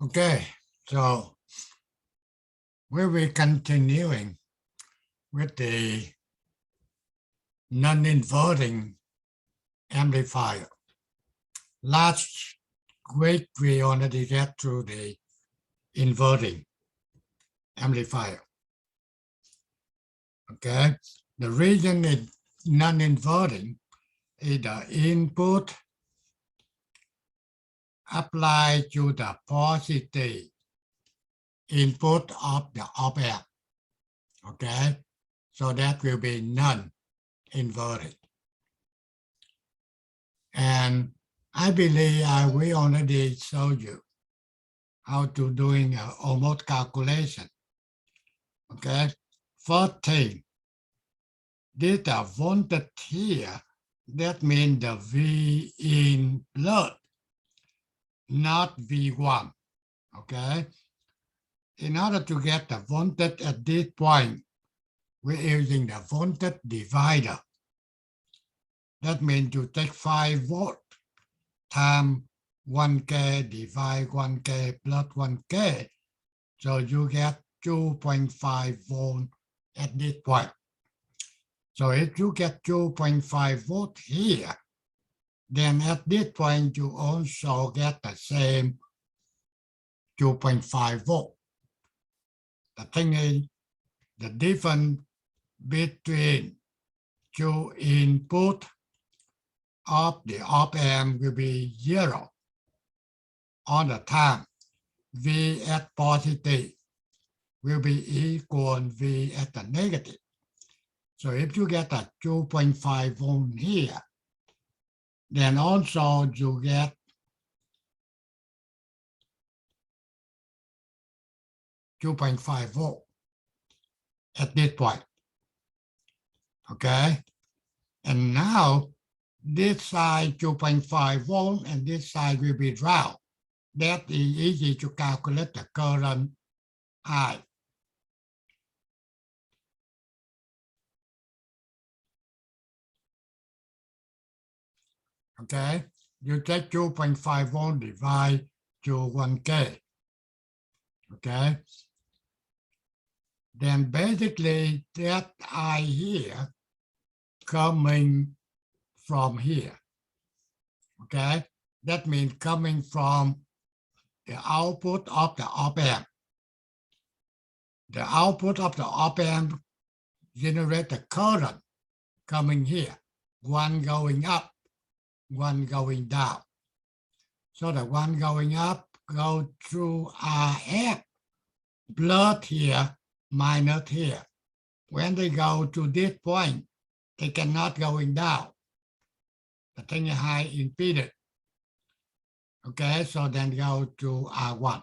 Okay, so we'll be continuing with the non-inverting amplifier. Last week, we already get through the inverting amplifier. Okay, the reason it's non-inverting is the input applied to the positive input of the op-amp. Okay, so that will be non-inverted. And I believe we already showed you how to doing a almost calculation. Okay, first thing, this voltage here, that means the V in blood, not V1. Okay, in order to get the voltage at this point, we're using the voltage divider. That means you take 5 volts times 1K divide 1K plus 1K. So you get 2.5 volts at this point. So if you get 2.5 volts here, then at this point you also get the same 2.5 volts. The thing is, the difference between two input of the op-amp will be 0 all the time. V at positive will be equal V at the negative. So if you get a 2.5 volt here, then also you get 2.5 volt at this point. Okay, and now this side 2.5 volt and this side will be ground. That is easy to calculate the current I. Okay, you take 2.5 volt divide to 1K. Okay, then basically that I here coming from here. Okay, that means coming from the output of the op-amp. The output of the op-amp generates the current coming here, one going up, one going down. So the one going up goes through RF, blood here, minus here. When they go to this point, they cannot going down. The thing is high impedance. Okay, so then go to R1.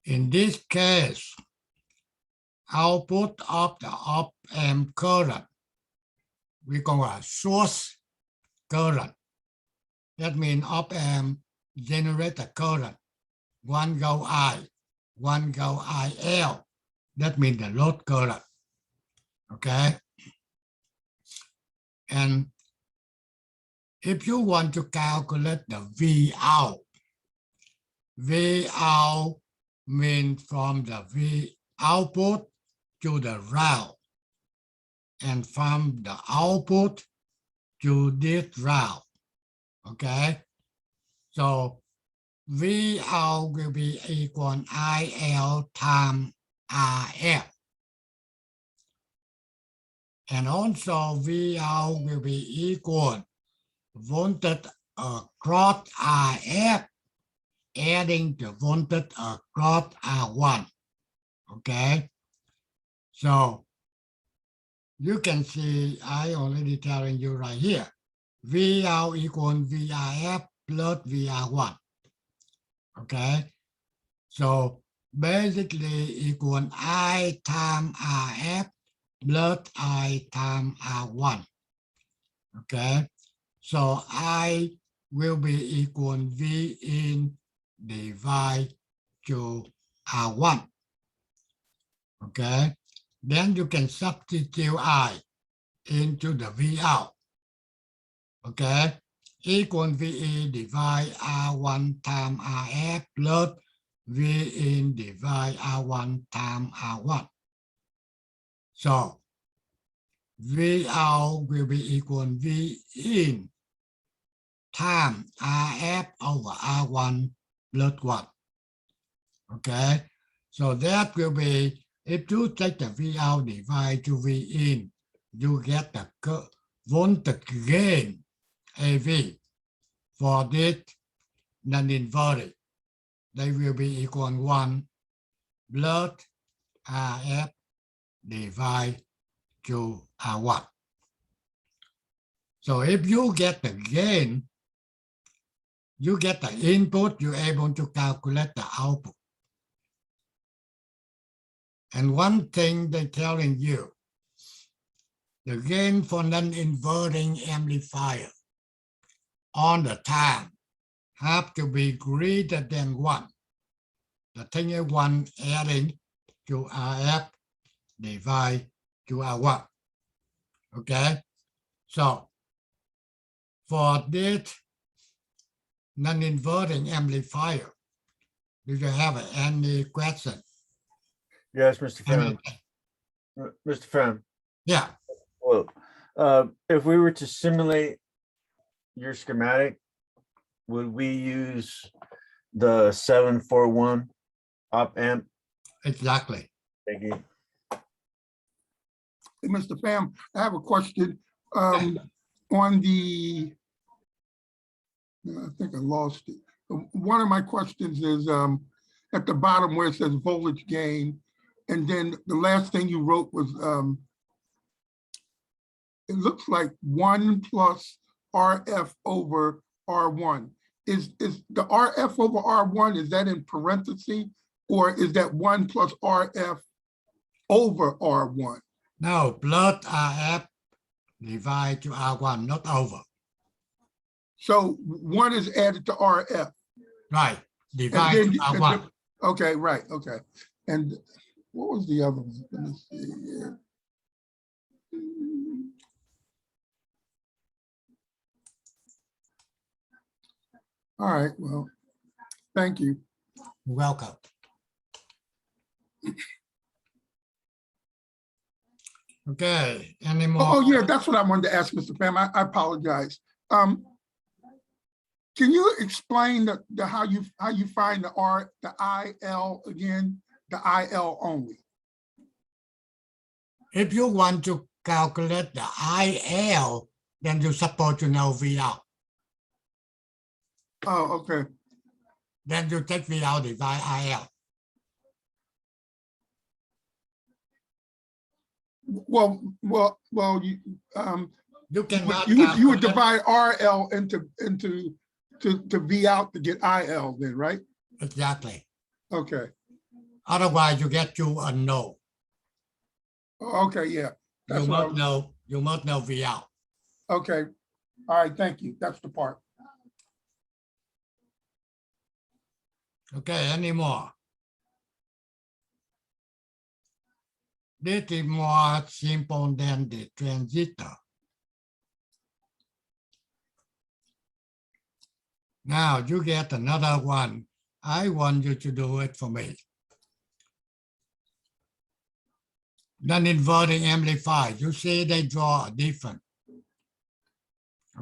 In this case, output of the op-amp current, we call a source current. That means op-amp generate a current. One go I, one go IL. That means the load current. Okay? And if you want to calculate the V out means from the V output to the route, and from the output to this route. Okay, so V out will be equal IL times RF. And also V out will be equal voltage across RF adding the voltage across R1. Okay, so you can see I already telling you right here. V out equal VRF plus VR1. Okay, so basically equal I times RF plus I times R1. Okay, so I will be equal V in divide to R1. Okay, then you can substitute I into the V out. Okay, equal VE divide R1 times RF plus V in divide R1 times R1. So V out will be equal V in times RF over R1 plus 1. Okay, so that will be, if you take the V out divide to V in, you get the voltage gain AV for this non-inverting. They will be equal 1 plus RF divide to R1. So if you get the gain, you get the input, you're able to calculate the output. And one thing they're telling you, the gain for non-inverting amplifier on the time have to be greater than 1. The thing is 1 adding to RF divide to R1. Okay, so for this non-inverting amplifier, do you have any question? Yes, Mr. Pham. Mr. Pham. Yeah. Well, if we were to simulate your schematic, would we use the 741 op amp? Exactly. Thank you. Hey, Mr. Pham, I have a question. On the, I think I lost it. One of my questions is at the bottom where it says voltage gain, and then the last thing you wrote was, it looks like 1 plus RF over R1. Is the RF over R1, is that in parentheses, or is that 1 plus RF over R1? No, plus RF divide to R1, not over. So 1 is added to RF. Right, divide to R1. Okay, right, okay. And what was the other one? Let me see here. All right, well, thank you. Welcome. Okay, any more? Oh, yeah, that's what I wanted to ask, Mr. Pham. I apologize. Can you explain the how you find the IL again, the IL only? If you want to calculate the IL, then you're supposed to know V out. Oh, okay. Then you take V out divide IL. Well, You cannot you would divide RL into V out to get IL then, right? Exactly. Okay. Otherwise, you get you a no. Okay, yeah. That's You must know V out. Okay. All right, thank you. That's the part. Okay, any more? This is more simple than the transistor. Now you get another one. I want you to do it for me. Non-inverting amplifier, you see they draw a different.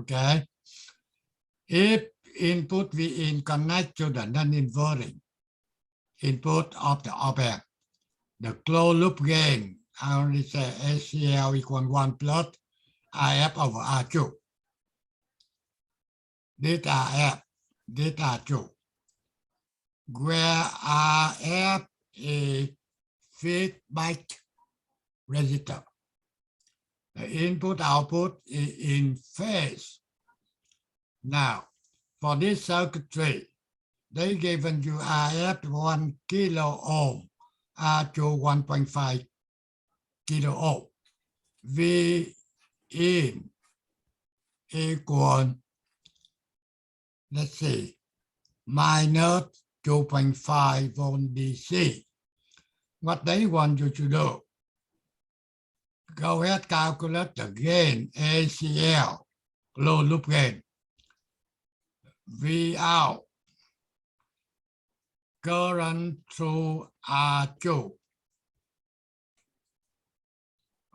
Okay. If input V in connect to the non-inverting input of the op amp, the closed loop gain, I only say ACL equal 1 plus IF over R2. This RF, this R2. Where RF is feedback resistor. The input output is in phase. Now, for this circuitry, they given you RF 1 kilo ohm, R2 1.5 kilo ohm. V in equal, let's see, minus 2.5 volt DC. What they want you to do, go ahead, calculate the gain, ACL, closed loop gain. V out current through R2.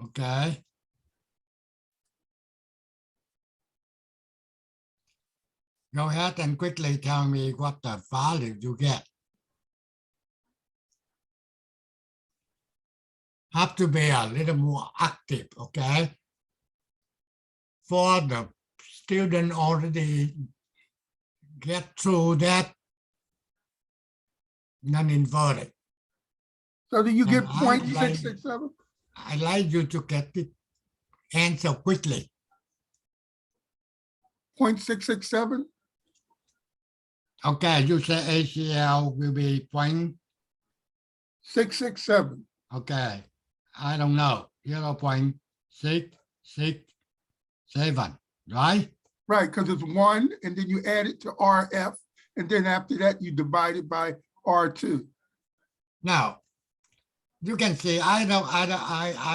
Okay. Go ahead and quickly tell me what the value you get. Have to be a little more active, okay? For the student already get through that non-inverted. So do you get And I like- 0.667? I like you to get the answer quickly. 0.667? Okay, you say ACL will be point, 667. okay, I don't know, 0.667, right? Right, because it's 1, and then you add it to RF, and then after that, you divide it by R2. Now, you can see, I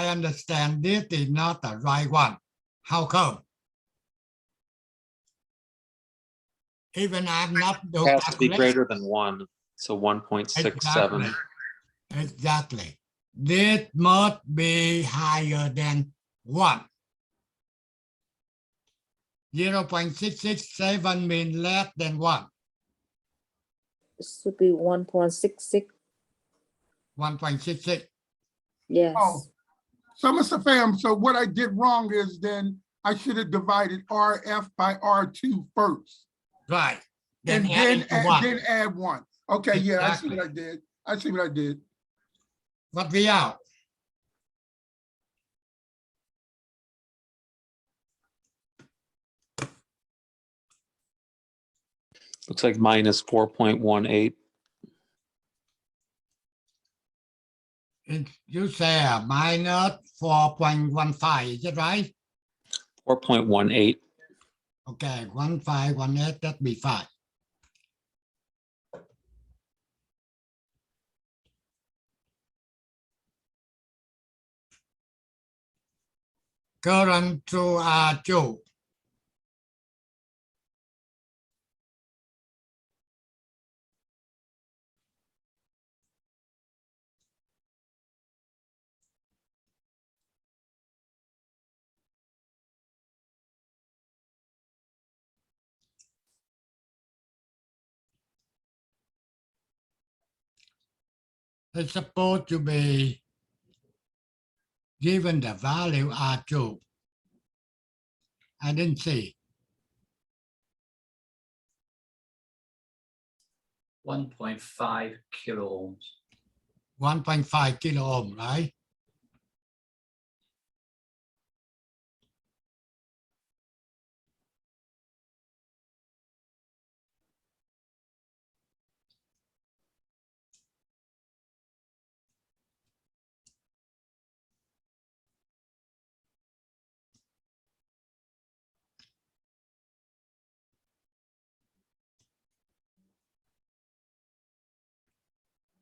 understand this is not the right one. How come? Even I'm not. It has to be greater than 1, so 1.67. Exactly. This must be higher than 1. 0.667 means less than 1. It should be 1.66. 1.66. Yes. Oh. So, Mr. Pham, so what I did wrong is then I should have divided RF by R2 first. Right. And add it to 1. then add 1. Okay, yeah, I see Exactly. what I did. I see what I did. What we out? Looks like minus 4.18. You say minus 4.15, is it right? 4.18. Okay, 1518, that'd be fine. Current to R2. It's supposed to be given the value R2. I didn't see. 1.5 kilo ohms. 1.5 kilo ohm, right?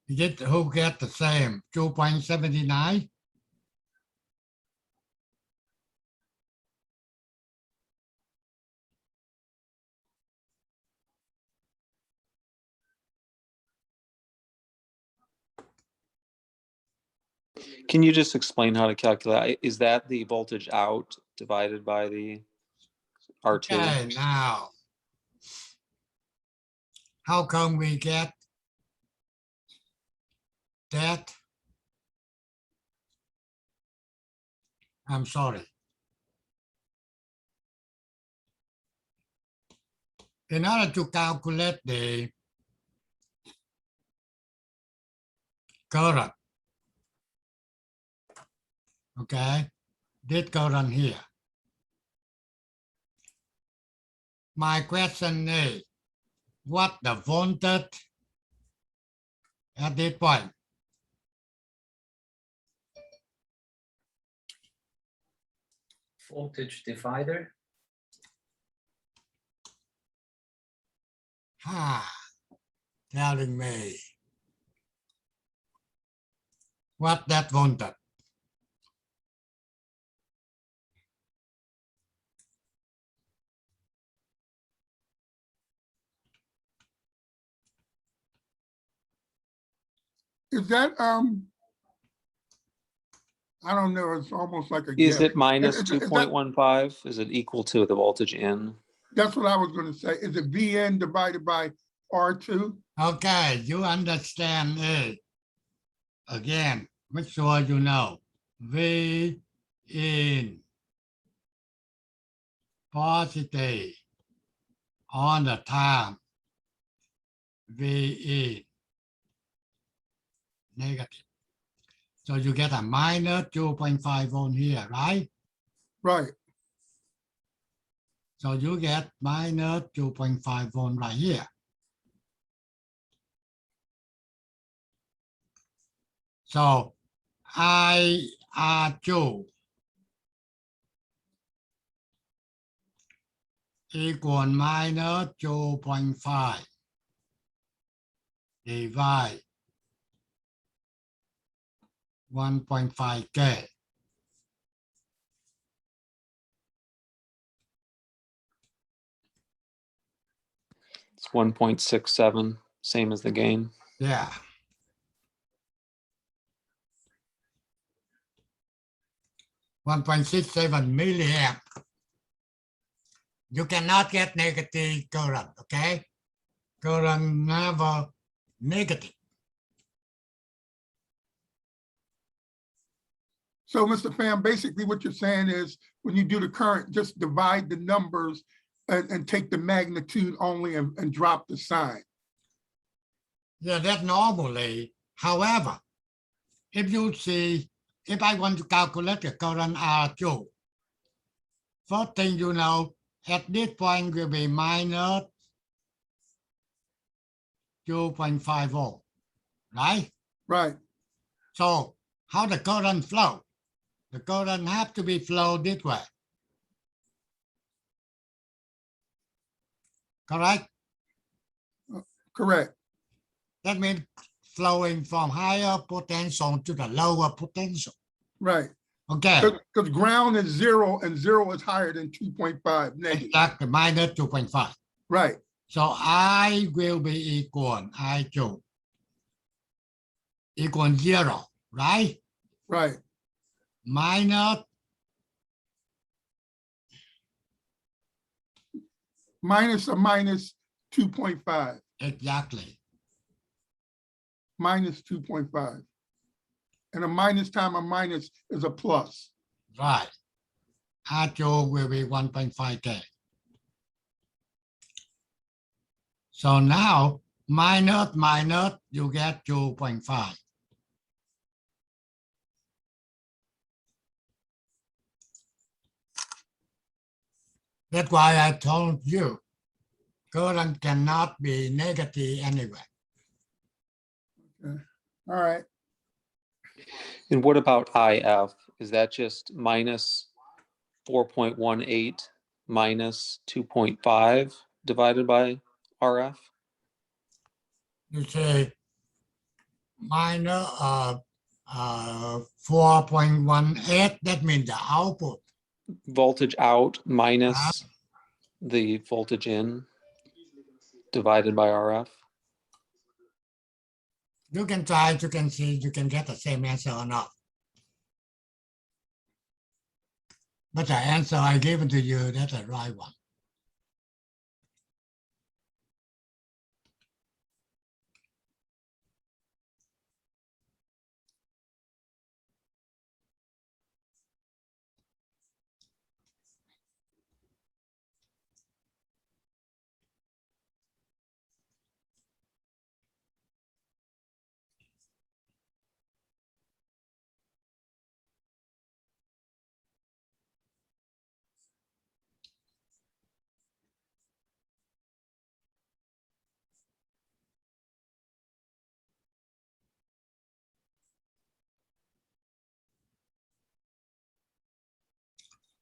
Who get the same? 2.79? Can you just explain how to calculate? Is that the voltage out divided by the R2? Okay, now, how come we get that? I'm sorry. In order to calculate the current, okay, this current here. My question is, what the voltage at this point? Voltage divider. Telling me what that voltage? Is that, I don't know, it's almost like a Is guess. it minus Is that- 2.15? Is it equal to the voltage in? That's what I was gonna say. Is it VN divided by R2? Okay, you understand it. Again, make sure you know. V in positive on the time. V in negative. So you get a minus 2.5 volt here, right? Right, So you get minus 2.5 volt right here. So IR2 equal minus 2.5 divide 1.5 K. It's 1.67, same as the gain. Yeah. $1.67 milliamp. You cannot get negative current, okay? Current never negative. so Mr. Pham, basically what you're saying is when you do the current, just divide the numbers and take the magnitude only and drop the sign. Yeah, that's normally. However, if you see, if I want to calculate the current R2, first thing you know, at this point will be minus 2.5 volt, right? Right, So how the current flow? The current have to be flow this way. Correct? correct, That means flowing from higher potential to the lower potential. right. Okay, Because ground is 0 and 0 is higher than 2.5 negative. exactly, minus 2.5. Right, So I will be equal, I2 equal 0, right? right. Minus, Minus a minus 2.5, exactly. minus 2.5. And a minus time a minus is a plus. Right. R2 will be 1.5 K. So now minus, you get 2.5. That's why I told you current cannot be negative anyway. All right, And what about IF? Is that just minus 4.18 minus 2.5 divided by RF? You say minus 4.18, that means the output. Voltage out minus the voltage in divided by RF? You can try, you can see, you can get the same answer or not. But the answer I given to you, that's the right one.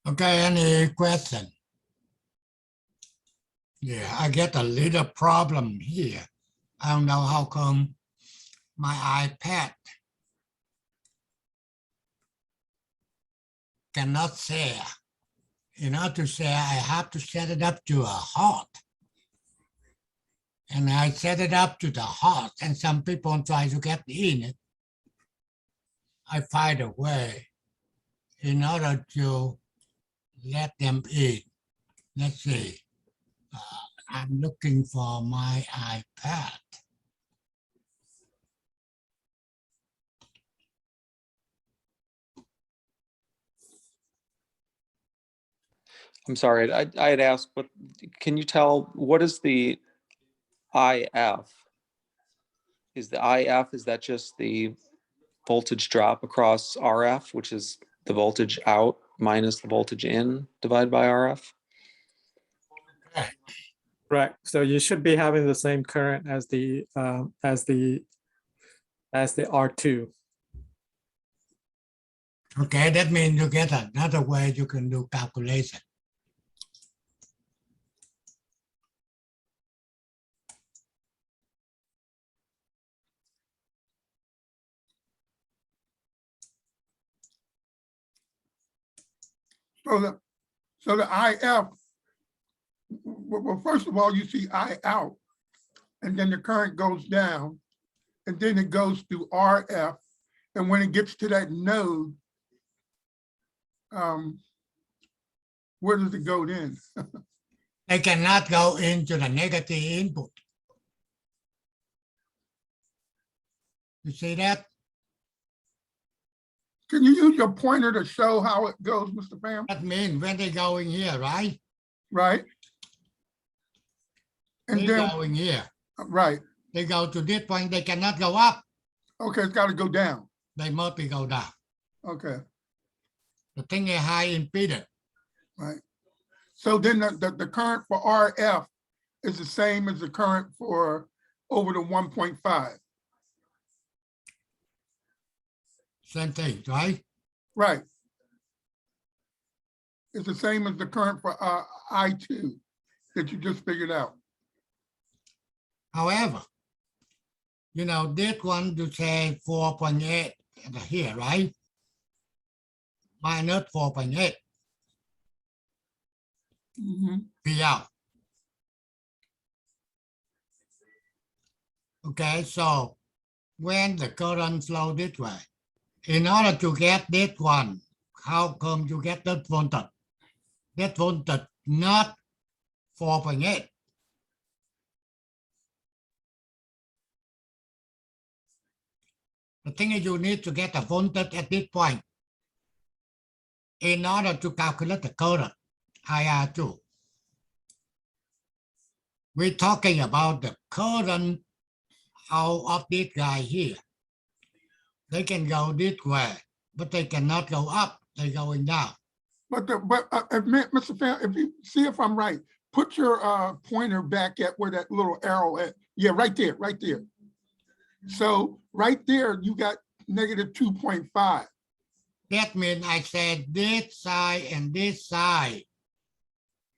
Okay, any question? Yeah, I get a little problem here. I don't know how come my iPad cannot share. In order to share, I have to set it up to a hot. And I set it up to the hot, and some people try to get in it, I find a way in order to let them in. Let's see. I'm looking for my iPad. I'm sorry, I had asked, but can you tell, what is the IF? Is the IF, is that just the voltage drop across RF, which is the voltage out minus the voltage in divided by RF? Right. So you should be having the same current as the R2. Okay, that means you get another way you can do calculation. So the IF, well, first of all, you see I out, and then the current goes down, and then it goes to RF, and when it gets to that node, where does it go then? They cannot go into the negative input. You see that? Can you use your pointer to show how it goes, Mr. Pham? That means when they go in here, right? Right? And They then, go in here. right, They go to this point, they cannot go up. okay, it's got to go down. They must be go down. Okay, The thing is high impedance. right. So then the current for RF is the same as the current for over the 1.5. Same thing, right? Right. It's the same as the current for I2 that you just figured out. However, you know, this one to say 4.8 here, right? Minus 4.8 Mhm. V out. Okay, so when the current flow this way, in order to get this one, how come you get that voltage? That voltage not 4.8. The thing is you need to get the voltage at this point in order to calculate the current, IR2. We're talking about the current out of this guy here. They can go this way, but they cannot go up. They're going down. But Mr. Pham, if you see if I'm right, put your pointer back at where that little arrow at. Yeah, right there, right there. So right there, you got negative 2.5. That means I said this side and this side,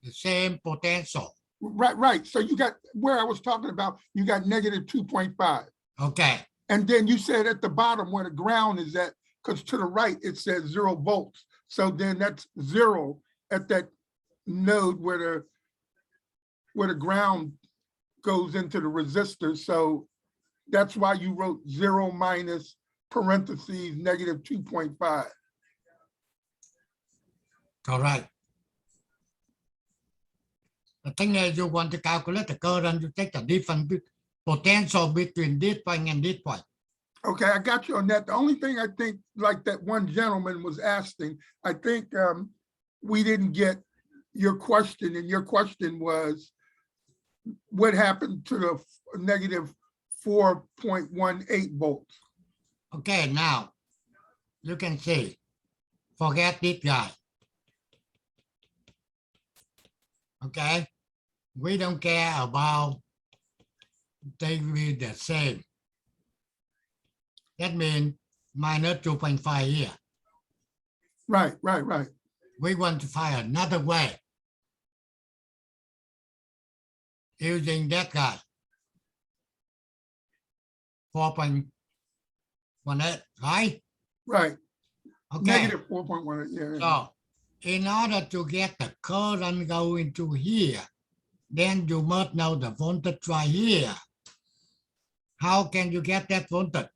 the same potential. Right, right. So you got where I was talking about, you got negative 2.5. Okay, And then you said at the bottom where the ground is at, because to the right, it says 0 volts. So then that's 0 at that node where the ground goes into the resistor. So that's why you wrote 0 minus parentheses negative 2.5. correct. The thing is you want to calculate the current, you take the different potential between this point and this point. Okay, I got you on that. The only thing I think, like that one gentleman was asking, I think we didn't get your question, and your question was, what happened to the negative 4.18 volts? Okay, now you can see, forget this guy. Okay, we don't care about they be the same. That means minus 2.5 here. Right, right, right. We want to find another way using that guy. 4.18, right? Right. Okay. Negative 4.1, yeah. So in order to get the current going to here, then you must know the voltage right here. How can you get that voltage?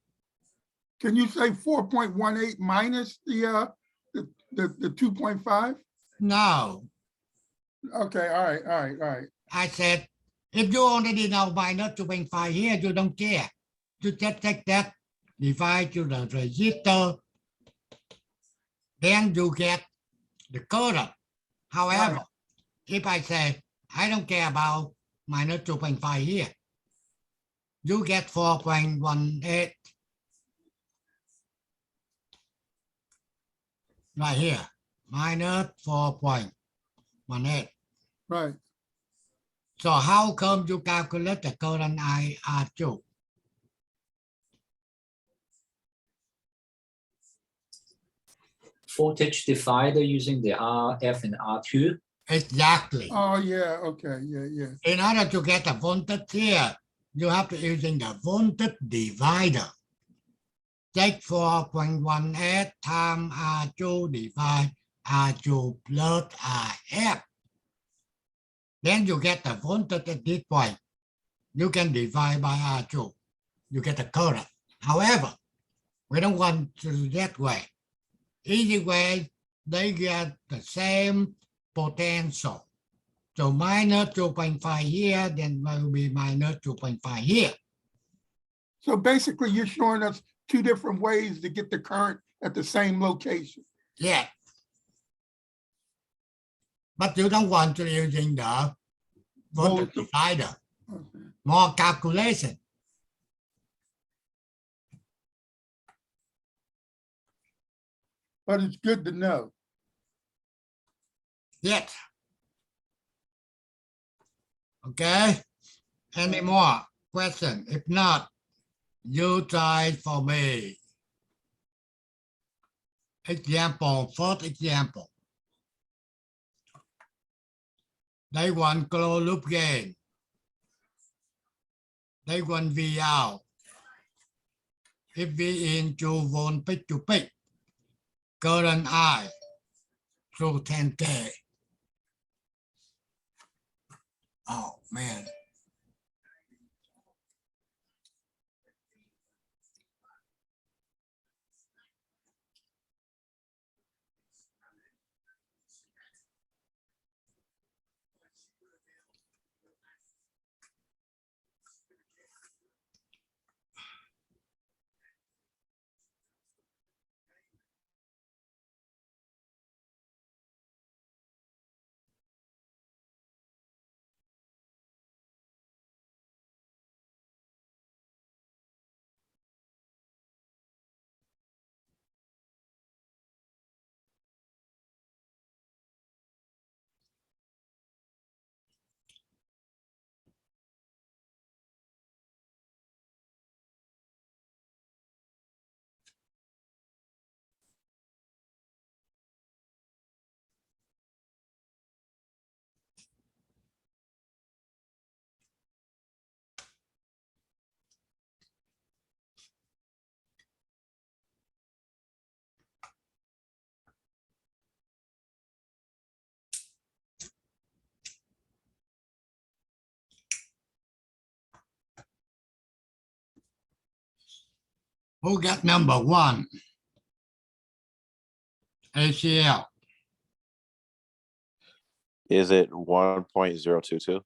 Can you say 4.18 minus the 2.5? No, Okay, all right. I said, if you already know minus 2.5 here, you don't care. You just take that, divide to the register, then you get the current. However, if I say, I don't care about minus 2.5 here, you get 4.18 right here, minus 4.18. Right. So how come you calculate the current IR2? Voltage divider using the RF and R2. Exactly. Oh, yeah, okay, yeah. In order to get the voltage here, you have to using the voltage divider. Take 4.18 times R2 divide R2 plus RF. Then you get the voltage at this point. You can divide by R2. You get the current. However, we don't want to do that way. Easy way, they get the same potential. So minus 2.5 here, then will be minus 2.5 here. So basically, you're showing us two different ways to get the current at the same location. Yeah. But you don't want to using the voltage divider. Okay. More calculation. But it's good to know. Yes. Okay. Any more question? If not, you try for me. Example, first example. They want closed loop gain. They want V out. If V in 2 volt peak to peak, current I through 10K. Oh man. Who got number 1? ACL. Is it 1.022?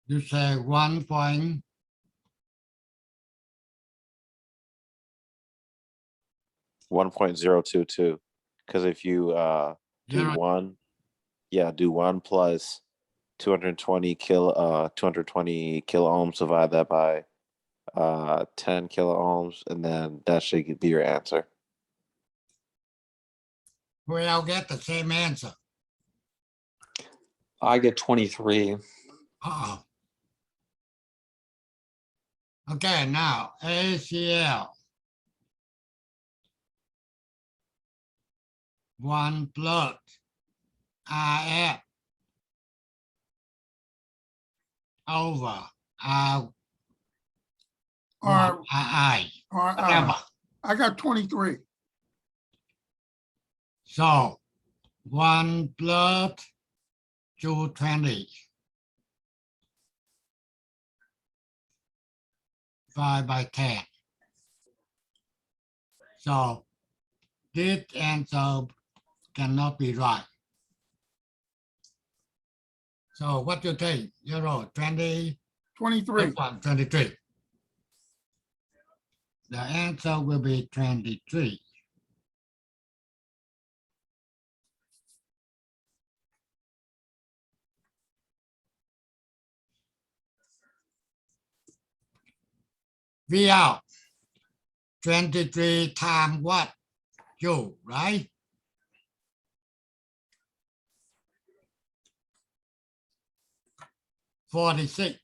You say 1 point. 1.022. Because if you do Zero. 1, do 1 plus 220 kilo ohms, divide that by 10 kilo ohms, and then that should be your answer. We'll get the same answer. I get 23. Uh-oh. Okay, now ACL. 1 plus RF over R Or I. Whatever. I got 23. So 1 plus 220 divided by 10. So this answer cannot be right. So what do you think? 20, 23. 23. The answer will be 23. We out. 23 times what? You, right? $46.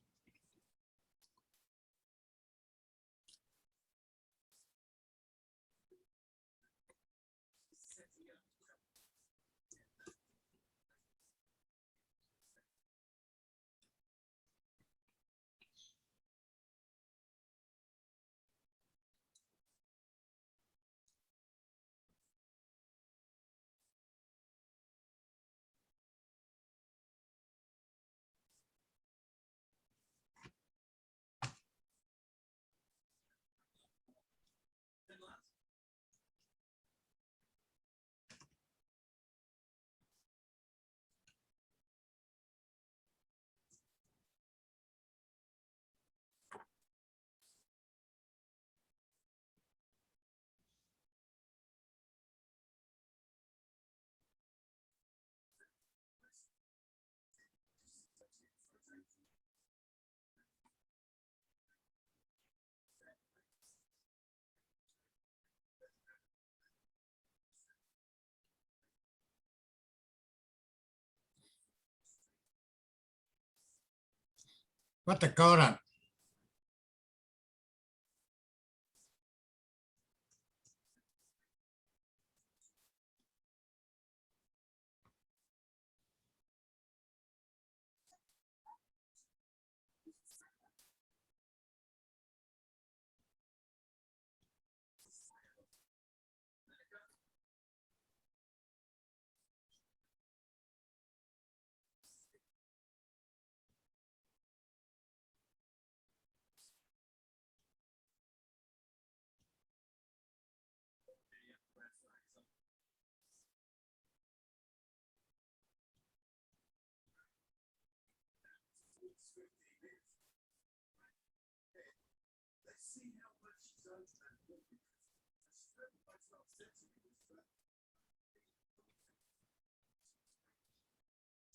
What the current?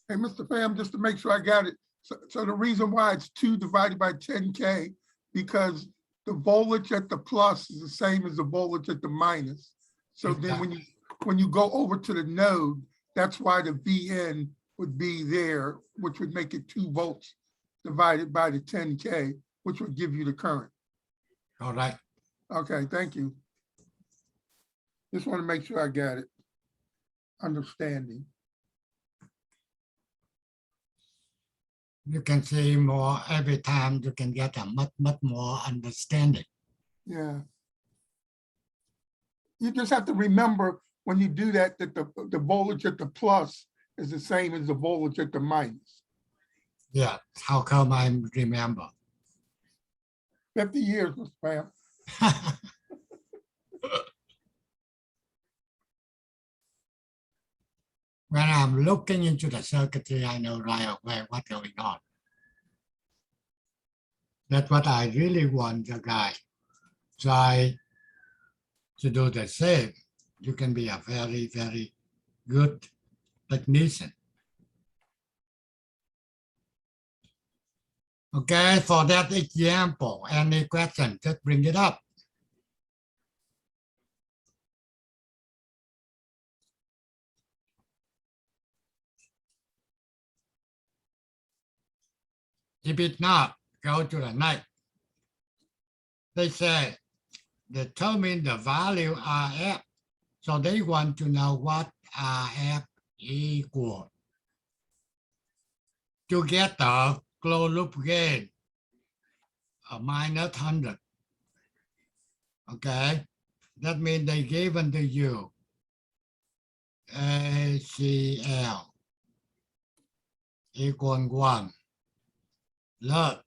Hey, Mr. Pham, just to make sure I got it. So the reason why it's 2 divided by 10K, because the voltage at the plus is the same as the voltage at the minus. So then when you go over to the node, that's why the VN would be there, which would make it 2 volts divided by the 10K, which would give you the current. All right. Okay, thank you. Just want to make sure I got it. Understanding. You can see more every time. You can get a much more understanding. Yeah. You just have to remember when you do that, that the voltage at the plus is the same as the voltage at the minus. Yeah. How come I remember? 50 years, Mr. Pham. When I'm looking into the circuitry, I know right away what's going on. That's what I really want the guy. Try to do the same. You can be a very, very good technician. Okay, for that example, any question, just bring it up. If it's not, go to the next. They say, determine the value RF. So they want to know what RF equal. To get the closed loop gain, minus 100. Okay, that means they given to you ACL equal 1. Look,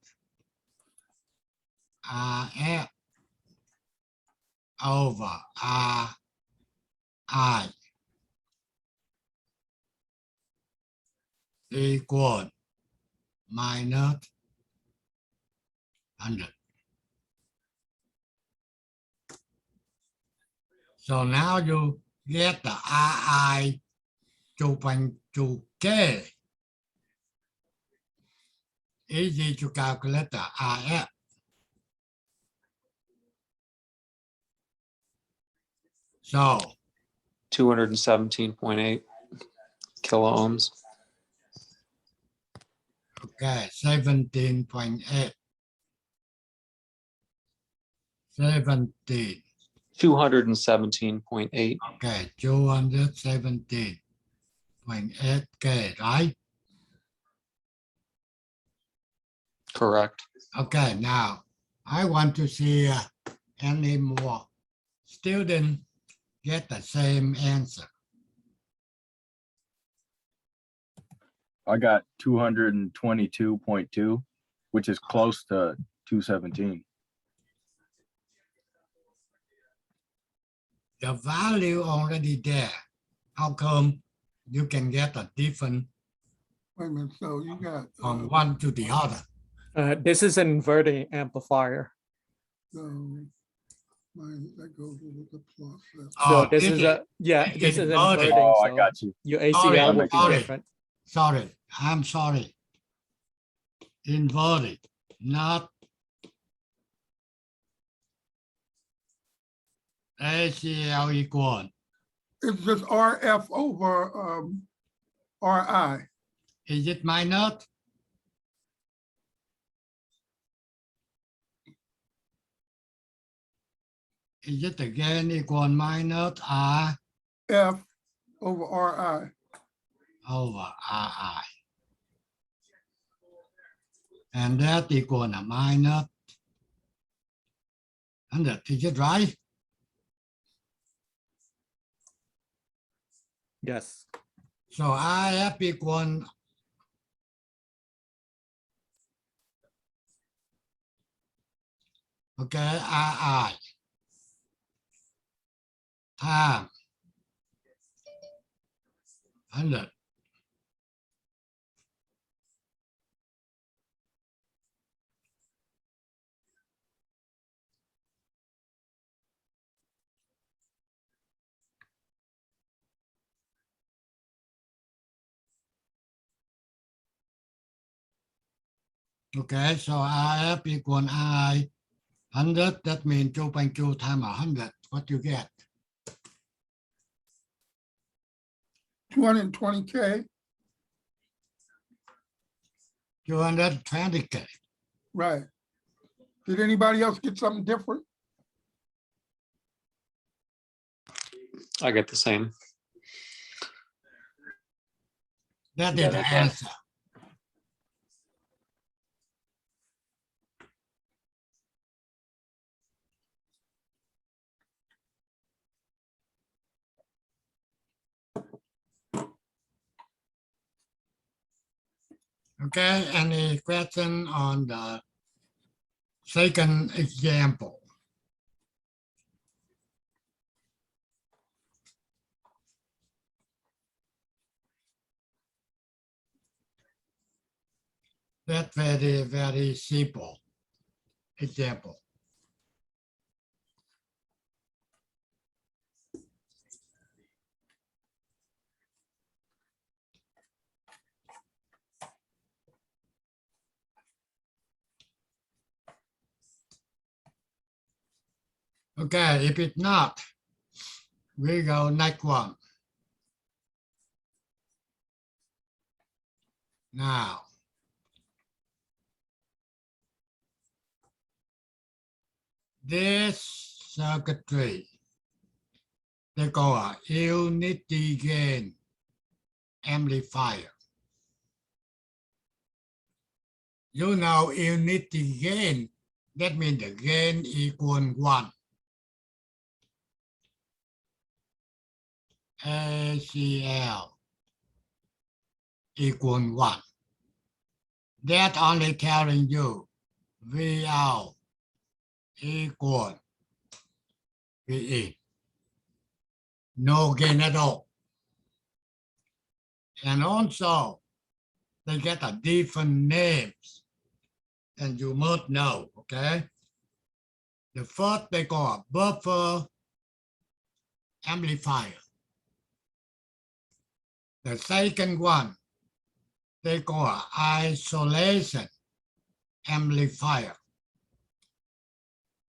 RF over Ri equal minus 100. So now you get the Ri to K. Easy to calculate the Rf. So 217.8 kilo ohms. okay, 17.8. 17. 217.8. Okay, 217.8 K, right? Correct. Okay, now I want to see any more students get the same answer. I got 222.2, which is close to 217. The value already there. How come you can get a different Wait a minute, so you got, from one to the other? This is an inverting amplifier. so, that goes with the plus. So Oh, this is a, yeah, it this is is inverted. inverting, Oh, I so got you. your Sorry, ACL will be sorry. different. Sorry, I'm sorry. Inverted, not ACL equal. It's just RF over RI. Is it minus? Is it again equal minus R F over RI. over Ri? And that equal to minus 100. Is it right? Yes. So If equal okay, Ri time 100. Okay, so If equal I 100, that means 2.2 times 100. What you get? 220K, 220K. right. Did anybody else get something different? I get the same. That Yeah, is the that's right. answer. Okay, any question on the second example? That's very, very simple example. Okay, if it's not, we go next one. Now, this circuitry, they call a unity gain amplifier. You know unity gain, that means the gain equal 1. ACL equal 1. That only telling you VL equal VE. No gain at all. And also, they get a different names, and you must know, okay? The first they call a buffer amplifier. The second one, they call an isolation amplifier.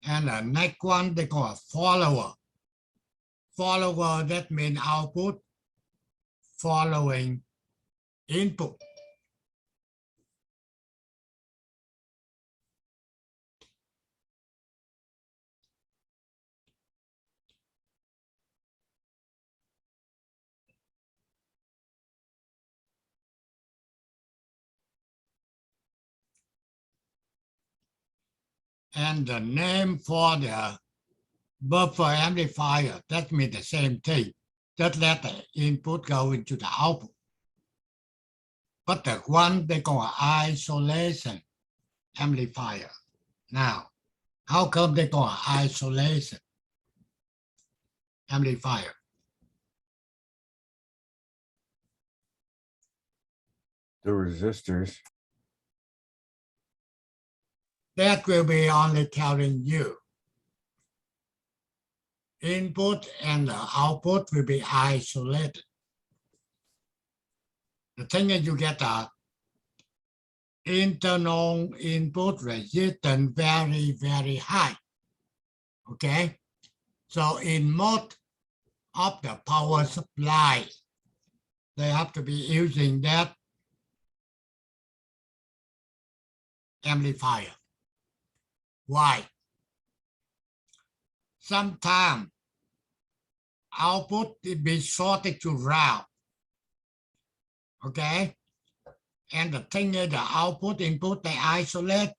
And the next one, they call a follower. Follower, that means output following input. And the name for the buffer amplifier, that means the same thing. Just let the input go into the output. But the one they call isolation amplifier. Now, how come they call isolation amplifier? The resistors. That will be only telling you. Input and the output will be isolated. The thing is you get a internal input resistance very, very high. Okay? So in most of the power supply, they have to be using that amplifier. Why? Sometimes output will be shorted to ground. Okay? And the thing is the output input they isolate,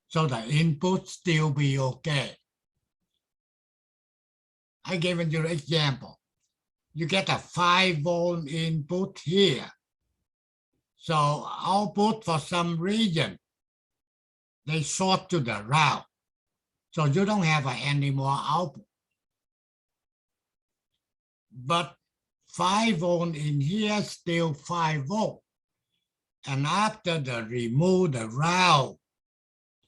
so the input still be okay. I given you an example. You get a 5-volt input here. So output for some reason, they short to the ground. So you don't have any more output. But 5-volt in here still 5-volt. And after the remove the ground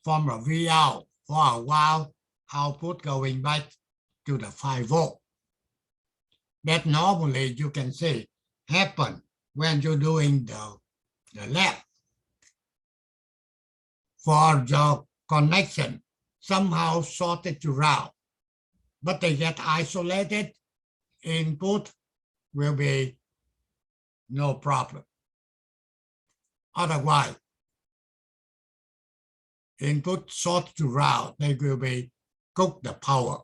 from a Vout for a while, output going back to the 5-volt. That normally you can see happen when you're doing the lab. For your connection, somehow shorted to ground, but they get isolated, input will be no problem. Otherwise, input short to ground, they will be cook the power.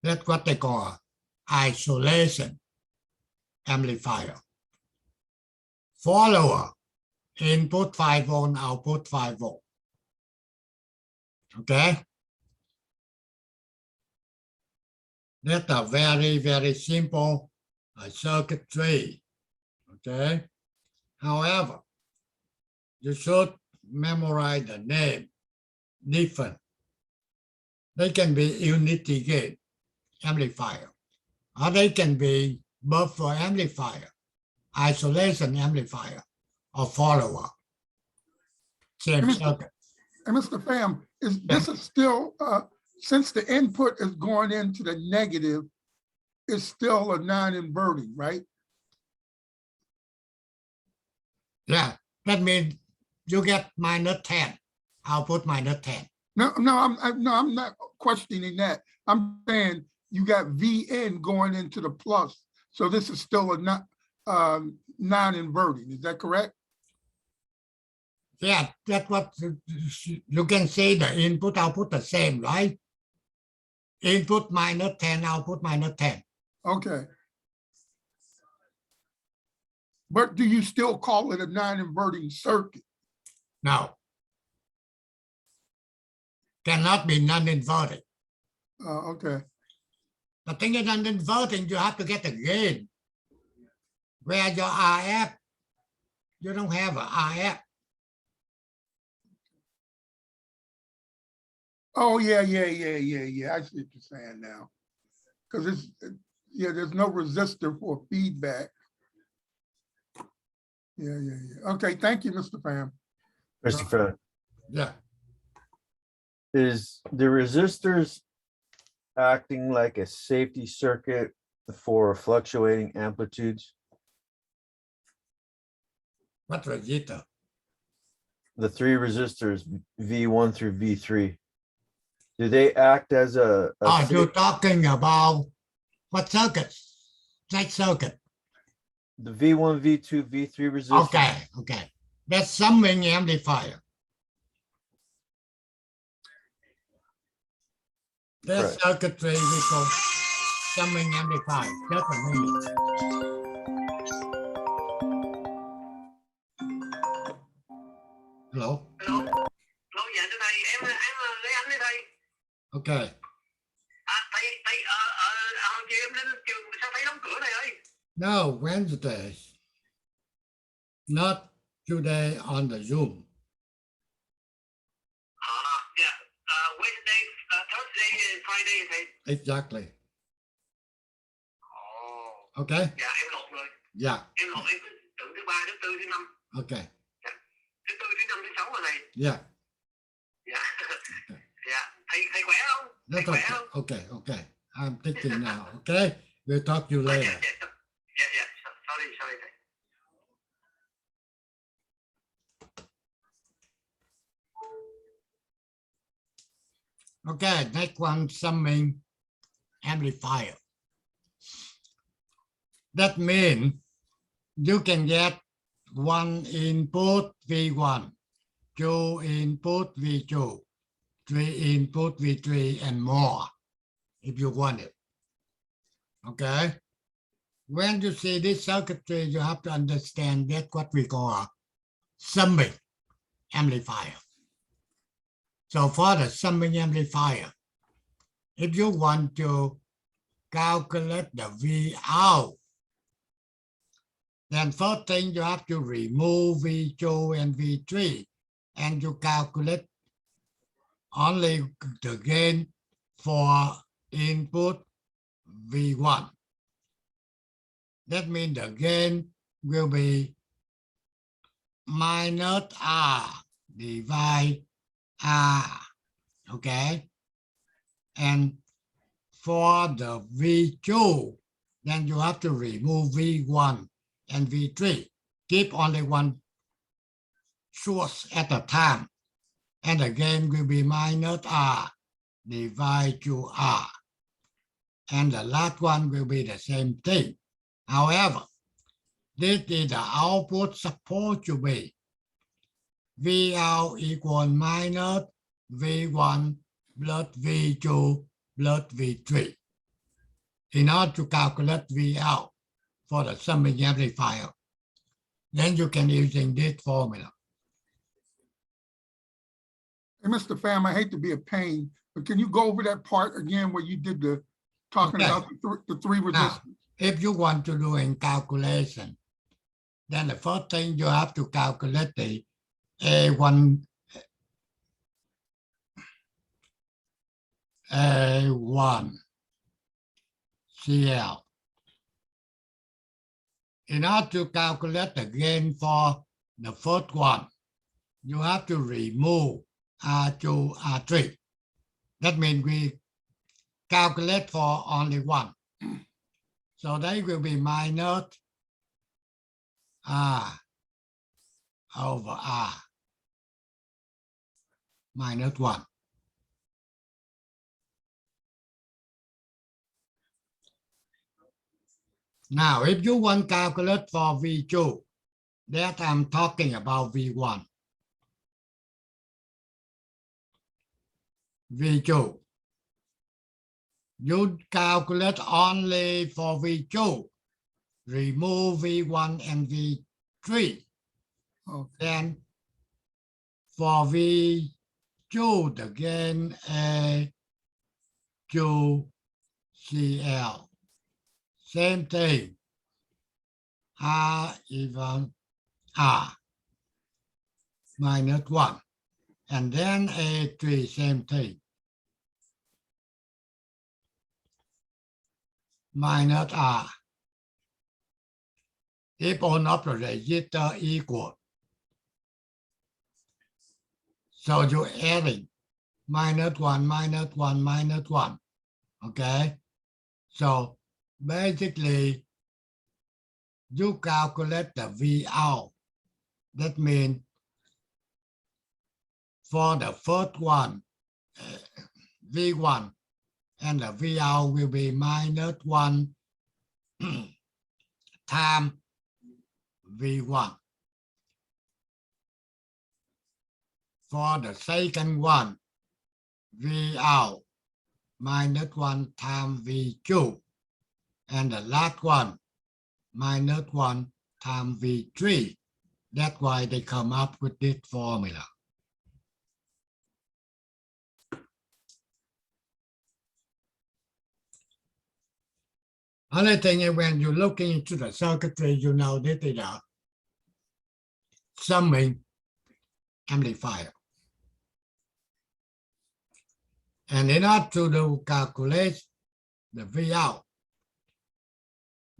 That's what they call isolation amplifier. Follower, input 5-volt, output 5-volt. Okay? That's a very, very simple circuitry. Okay? However, you should memorize the name different. They can be unity gain amplifier, or they can be buffer amplifier, isolation amplifier, or follower. Same circuit. And Mr. Pham, this is still, since the input is going into the negative, it's still a non-inverting, right? Yeah, that means you get -10, output -10. No, I'm not questioning that. I'm saying you got VN going into the plus, so this is still a non-inverting. Is that correct? Yeah, that's what you can say the input, output the same, right? Input -10, output -10. Okay. But do you still call it a non-inverting circuit? No. Cannot be non-inverting. Okay. The thing is non-inverting, you have to get the gain. Where your RF, you don't have a RF. Oh, yeah. I see what you're saying now. Because it's, yeah, there's no resistor for feedback. Yeah. Okay, thank you, Mr. Pham. Christopher, Yeah, is the resistors acting like a safety circuit for fluctuating amplitudes? what resistor? The three resistors, V1 through V3, do they act as a Oh, you're talking about what circuit? That circuit. the V1, V2, V3 resistors? Okay. That's summing amplifier. That Right. circuitry we call summing amplifier. Just a minute. Hello. Hello, dạ thưa thầy, em lấy anh đấy thầy. Okay. Thầy hồi chiều em lên trường sao thấy đóng cửa thầy ơi? No, Wednesday. Not today on the Zoom. Yeah, Wednesday, Thursday, Friday thầy. Exactly. Ồ. Okay. Dạ em lộn rồi. Yeah. Em lộn em tưởng thứ ba, thứ tư, thứ năm. Okay. Thứ tư, thứ năm, thứ sáu rồi thầy. Yeah. Dạ. Dạ. Thầy khỏe không? Thầy That's khỏe okay. không? Okay. I'm thinking now. Okay. We'll talk to you later. Dạ. Sorry thầy. Okay, next one, summing amplifier. That means you can get one input V1, two input V2, three input V3, and more if you want it. Okay. When you see this circuitry, you have to understand that what we call a summing amplifier. So for the summing amplifier, if you want to calculate the V out, then first thing you have to remove V2 and V3, and you calculate only the gain for input V1. That means the gain will be minus R divide R, okay? And for the V2, then you have to remove V1 and V3. Keep only one source at a time. And the gain will be minus R divided to R. And the last one will be the same thing. However, this is the output supposed to be V out equal minus V1 plus V2 plus V3. In order to calculate V out for the summing amplifier, then you can using this formula. Hey, Mr. Pham, I hate to be a pain, but can you go over that part again where you did the talking Okay. about the three Now, resistors? if you want to do in calculation, then the first thing you have to calculate the A1 CL. In order to calculate the gain for the first one, you have to remove R2, R3. That means we calculate for only one. So they will be minus R over R minus 1. Now, if you want to calculate for V2, that I'm talking about V1. V2. You calculate only for V2. Remove V1 and V3. Okay. Then for V2, the gain A2CL. Same thing. R even R minus 1. And then A3, same thing. minus R. If all of the register equal, so you're adding minus 1, minus 1, minus 1. Okay? So basically, you calculate the V out. That means for the first one, V1, and the V out will be minus 1 times V1. For the second one, V out minus 1 times V2. And the last one, minus 1 times V3. That's why they come up with this formula. Other thing is when you're looking into the circuitry, you know this is a summing amplifier. And in order to calculate the V out,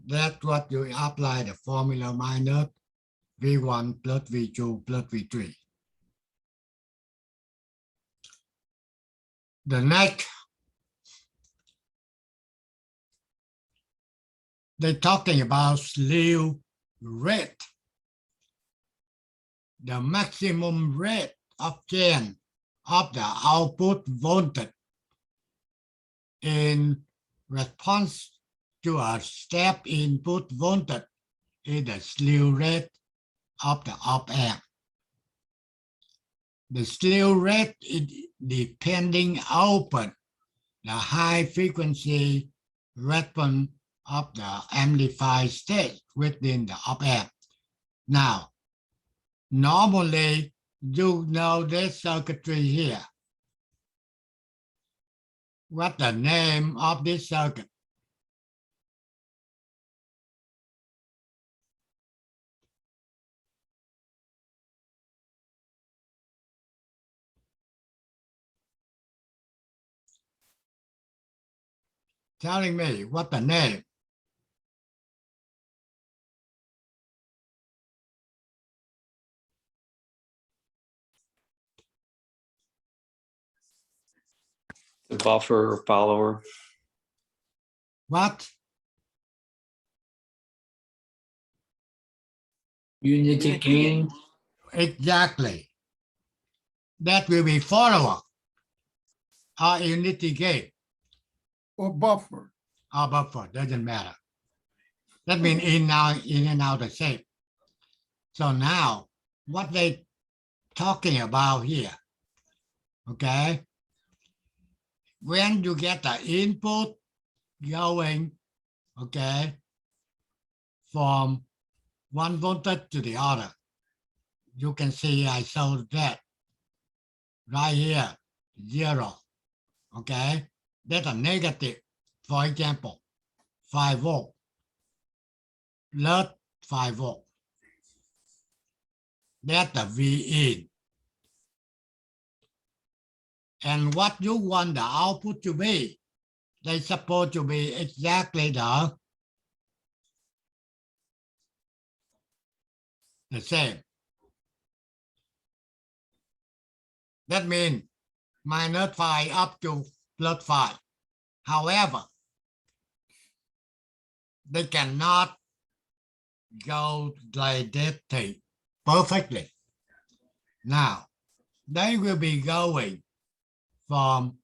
that's what you apply the formula minus V1 plus V2 plus V3. The next, they're talking about slew rate. The maximum rate of change of the output voltage in response to a step input voltage is the slew rate of the op-amp. The slew rate is depending upon the high frequency response of the amplified state within the op-amp. Now, normally, you know this circuitry here. What's the name of this circuit? Telling me what the name. The buffer follower. What? Unity gain. Exactly. That will be follower or unity gain Or buffer. or buffer, doesn't matter. That means in and out the same. So now what they talking about here, okay? When you get the input going, okay, from one voltage to the other, you can see I showed that right here, 0, okay? That's a negative, for example, 5 volt, plus 5 volt. That's the V in. And what you want the output to be, they supposed to be exactly the same. That means minus 5 up to plus 5. However, they cannot go like that thing perfectly. Now, they will be going from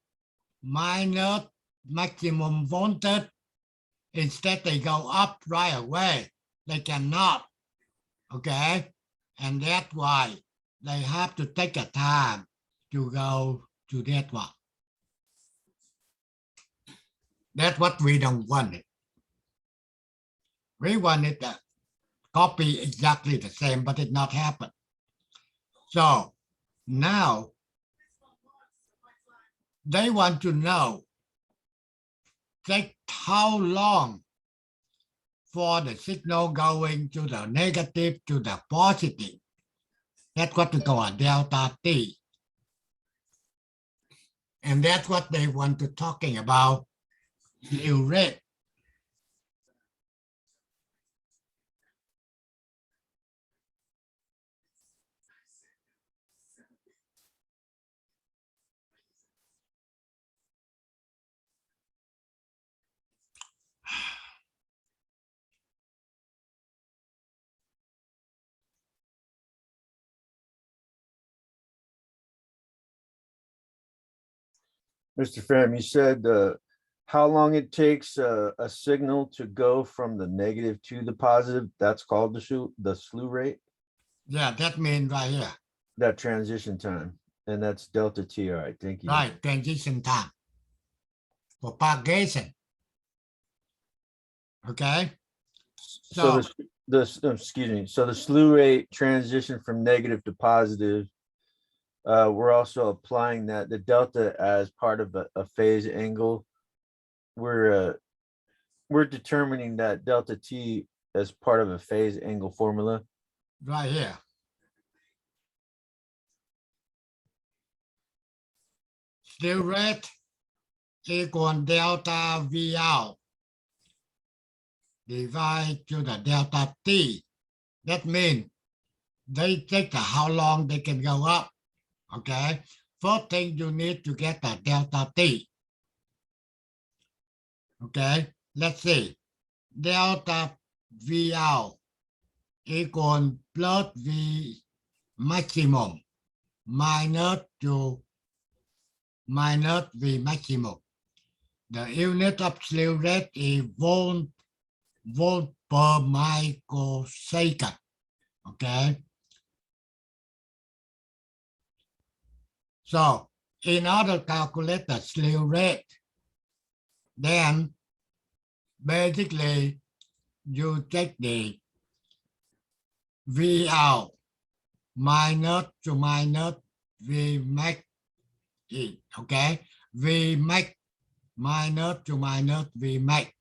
minus maximum voltage. Instead, they go up right away. They cannot, okay? And that's why they have to take a time to go to that one. That's what we don't want it. We want it to copy exactly the same, but it not happen. So now they want to know take how long for the signal going to the negative to the positive. That's what we call a delta T. And that's what they want to talking about slew rate. Mr. Pham, you said how long it takes a signal to go from the negative to the positive. That's called the slew rate, Yeah, that means right here, that transition time. And that's delta T. All right, thank you. right, transition time. Propagation. Okay. So So, excuse me, so the slew rate transition from negative to positive, we're also applying that the delta as part of a phase angle. We're determining that delta T as part of a phase angle formula. right here. Slew rate equal delta V out divided to the delta T. That means they take how long they can go up. Okay. First thing you need to get the delta T. Okay. Let's see. Delta V out equal plus V maximum minus V maximum. The unit of slew rate is volt per microsecond. Okay. So in order to calculate the slew rate, then basically you take the V out minus to minus V max in, okay? V max minus to minus V max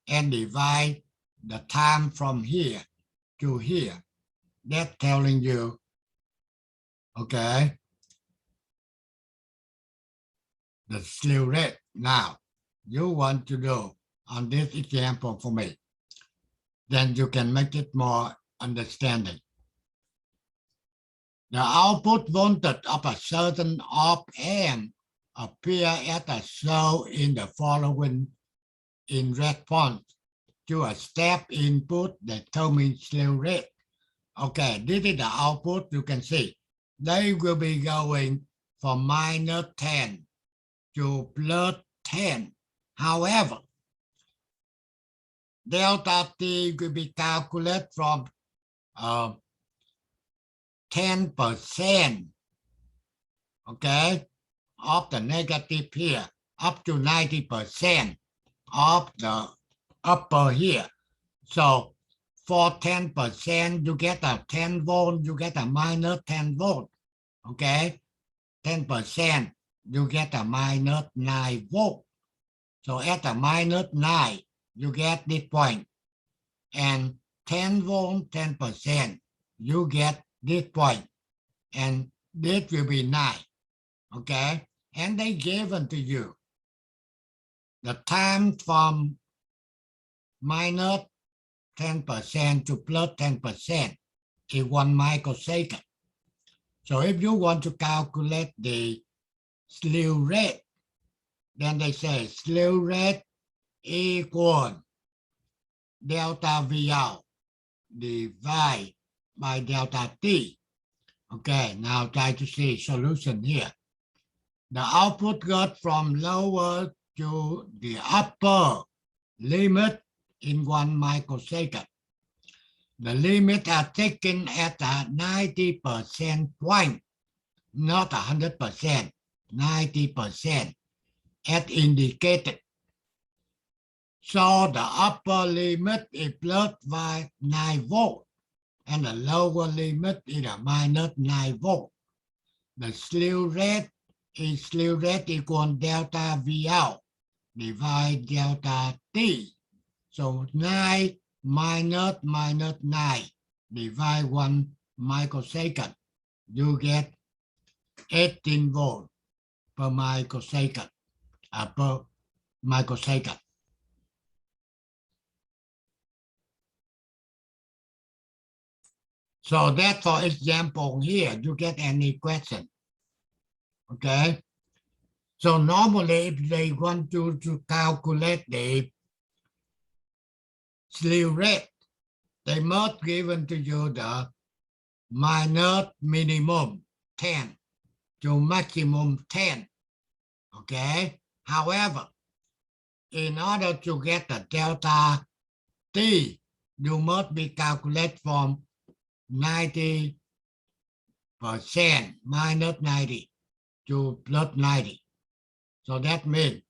and divide the time from here to here. That's telling you, okay, the slew rate. Now, you want to do on this example for me, then you can make it more understanding. The output voltage of a certain op amp appear as shown in the following in response to a step input determines slew rate. Okay, this is the output. You can see they will be going from minus 10 to plus 10. However, delta T will be calculated from 10%, okay, of the negative here, up to 90% of the upper here. So for 10%, you get a 10 volt, you get a minus 10 volt, okay? 10%, you get a minus 9 volt. So at a minus 9, you get this point. And 10 volt, 10%, you get this point. And this will be 9, okay? And they given to you the time from minus 10% to plus 10% is 1 microsecond. So if you want to calculate the slew rate, then they say slew rate equal delta V out divided by delta T. Okay, now try to see solution here. The output got from lower to the upper limit in 1 microsecond. The limit are taken at a 90% point, not 100%, 90% as indicated. So the upper limit is plus 9 volt and the lower limit is a minus 9 volt. The slew rate is slew rate equal delta V out divide delta T. So 9 minus 9 divide 1 microsecond. You get 18 volt per microsecond. Per microsecond. So that for example here, you get any question. Okay. So normally if they want you to calculate the slew rate, they must given to you the minus minimum 10 to maximum 10. Okay. However, in order to get the delta T, you must be calculated from 90% minus 90 to plus 90. So that means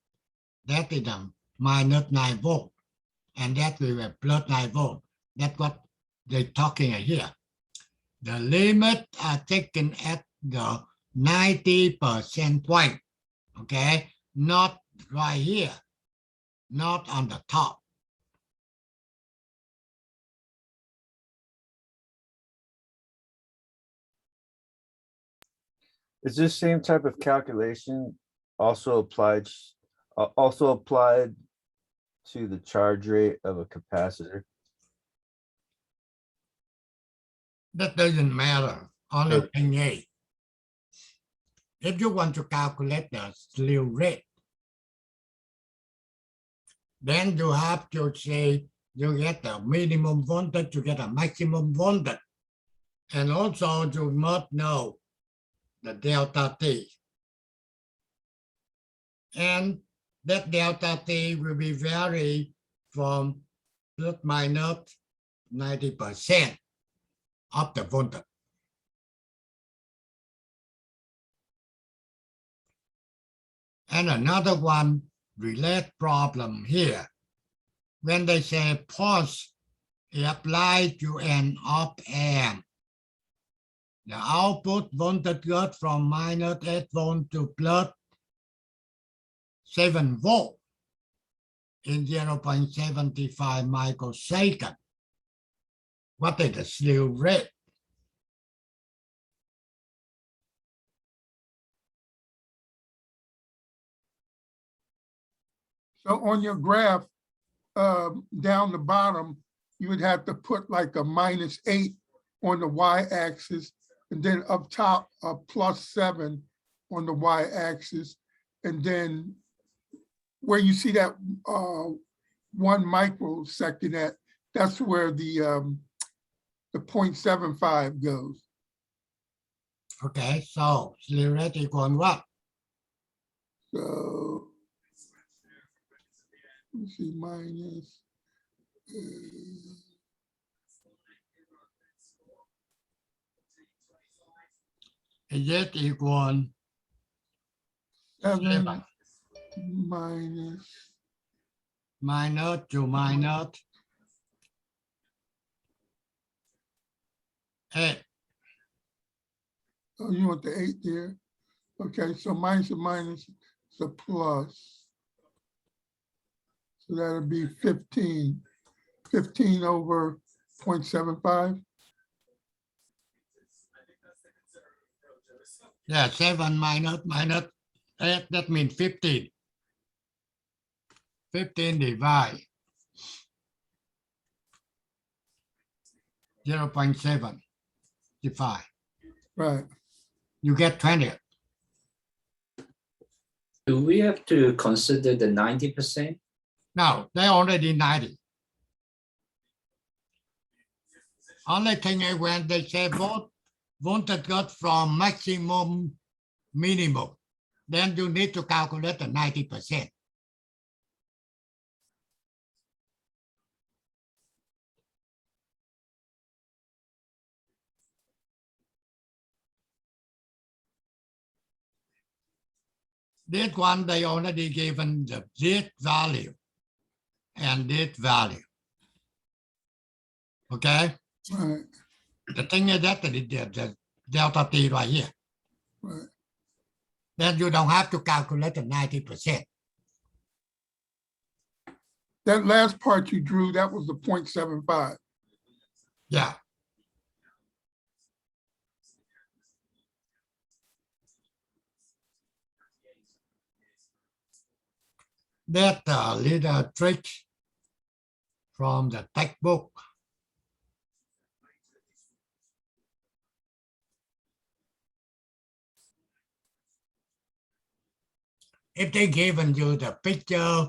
that is a minus 9 volt, and that will be plus 9 volt. That's what they're talking here. The limit are taken at the 90% point, okay? Not right here, not on the top. Is this same type of calculation also applied to the charge rate of a capacitor? That doesn't matter. Only Okay. thing is, if you want to calculate the slew rate, then you have to say you get the minimum voltage, you get a maximum voltage. And also you must know the delta T. And that delta T will be vary from plus minus 90% of the voltage. And another one related problem here. When they say pulse, it applies to an op amp. The output voltage goes from minus 8 volt to plus 7 volt in 0.75 microseconds. What is the slew rate? So on your graph, down the bottom, you would have to put like a -8 on the y-axis, and then up top, a +7 on the y-axis. And then where you see that 1 microsecond at, that's where the 0.75 goes. Okay, so slew rate equal what? So let's see, minus. Is it equal 7 7 minus to minus 8? Oh, you want the 8 there? Okay, so minus and minus is a plus. So that'll be 15. 15 over 0.75. Yeah, 7 minus 8, that means 15. 15 divide 0.75. Right. You get 20. Do we have to consider the 90%? No, they already 90. Only thing is when they say voltage got from maximum minimum, then you need to calculate the 90%. This one, they already given this value and this value. Okay? Right. The thing is that the delta T right here. Right. Then you don't have to calculate the 90%. That last part you drew, that was the 0.75. Yeah. That little trick from the textbook. If they given you the picture,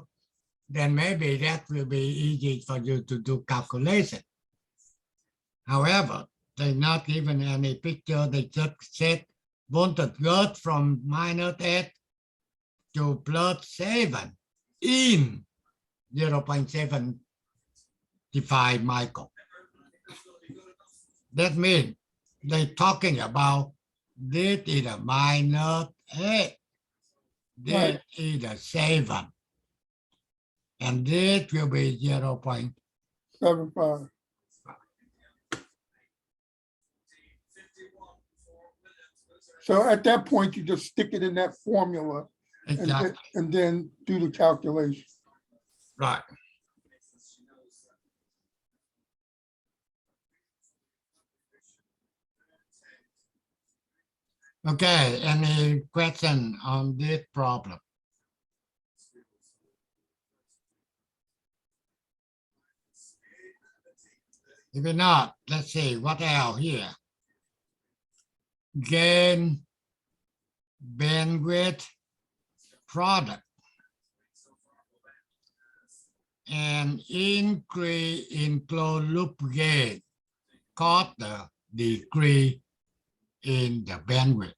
then maybe that will be easy for you to do calculation. However, they not given any picture. They just said voltage goes from -8 to +7 in 0.75 micron. That means they're talking about this is a -8, this Right. is a 7, and this will be 0.75. So at that point, you just stick it in that formula Exactly. and then do the calculation. Right. Okay, any question on this problem? If not, let's see what else here. Gain, bandwidth, product, and increase in closed loop gain cause the decrease in the bandwidth.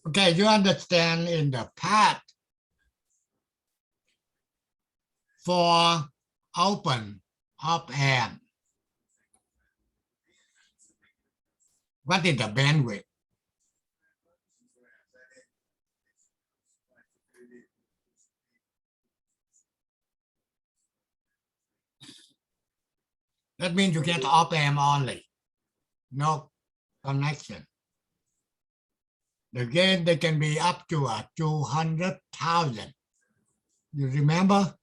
Okay, you understand in the path for open op-amp. What is the bandwidth? That means you get op-amp only, no connection. The gain, they can be up to 200,000. You remember?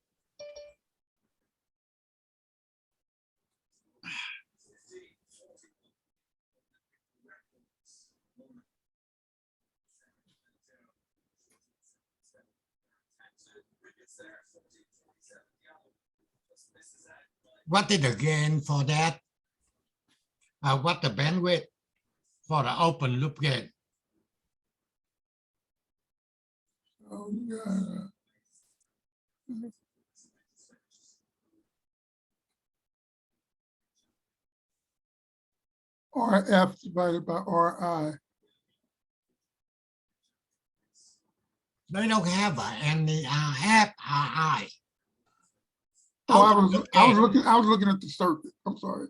What is the gain for that? What the bandwidth for the open loop gain? Oh, yeah. RF divided by RI. They don't have any have RI. Oh, I was looking at the circuit. I'm sorry.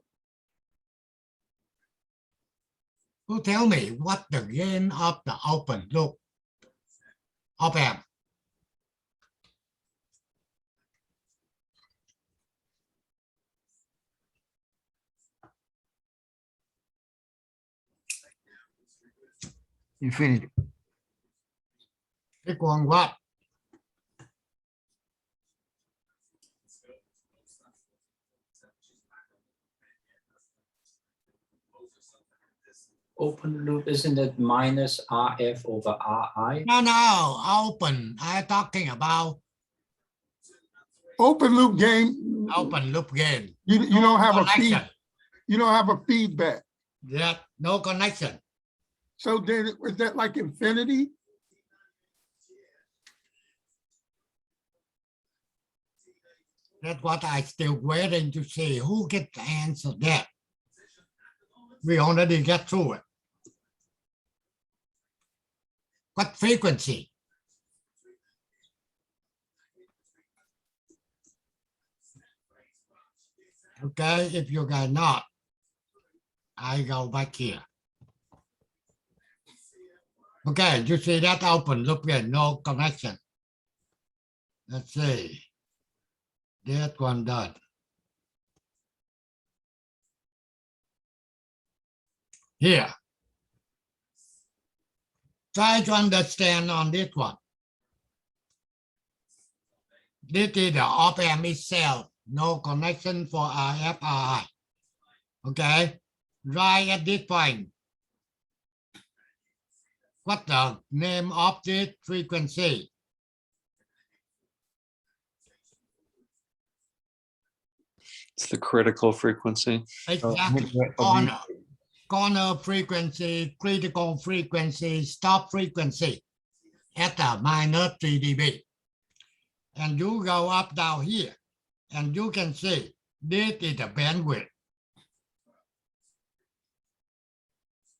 Who tell me what the gain of the open loop op-amp? Infinity. Equal what? Open loop, isn't it minus RF over RI? No, open. I'm talking about Open loop gain. open loop gain. You don't have a Connection. you don't have a feedback. Yeah, no connection. So then is that like infinity? That's what I still waiting to see who can answer that. We already get through it. What frequency? Okay, if you guys not, I go back here. Okay, you see that open loop gain, no connection. Let's see. That one done. Here. Try to understand on this one. This is the op-amp itself, no connection for RFI. Okay, right at this point. What the name of this frequency? It's the critical frequency. Exactly. Corner frequency, critical frequency, stop frequency at a -3 dB. And you go up down here and you can see this is the bandwidth.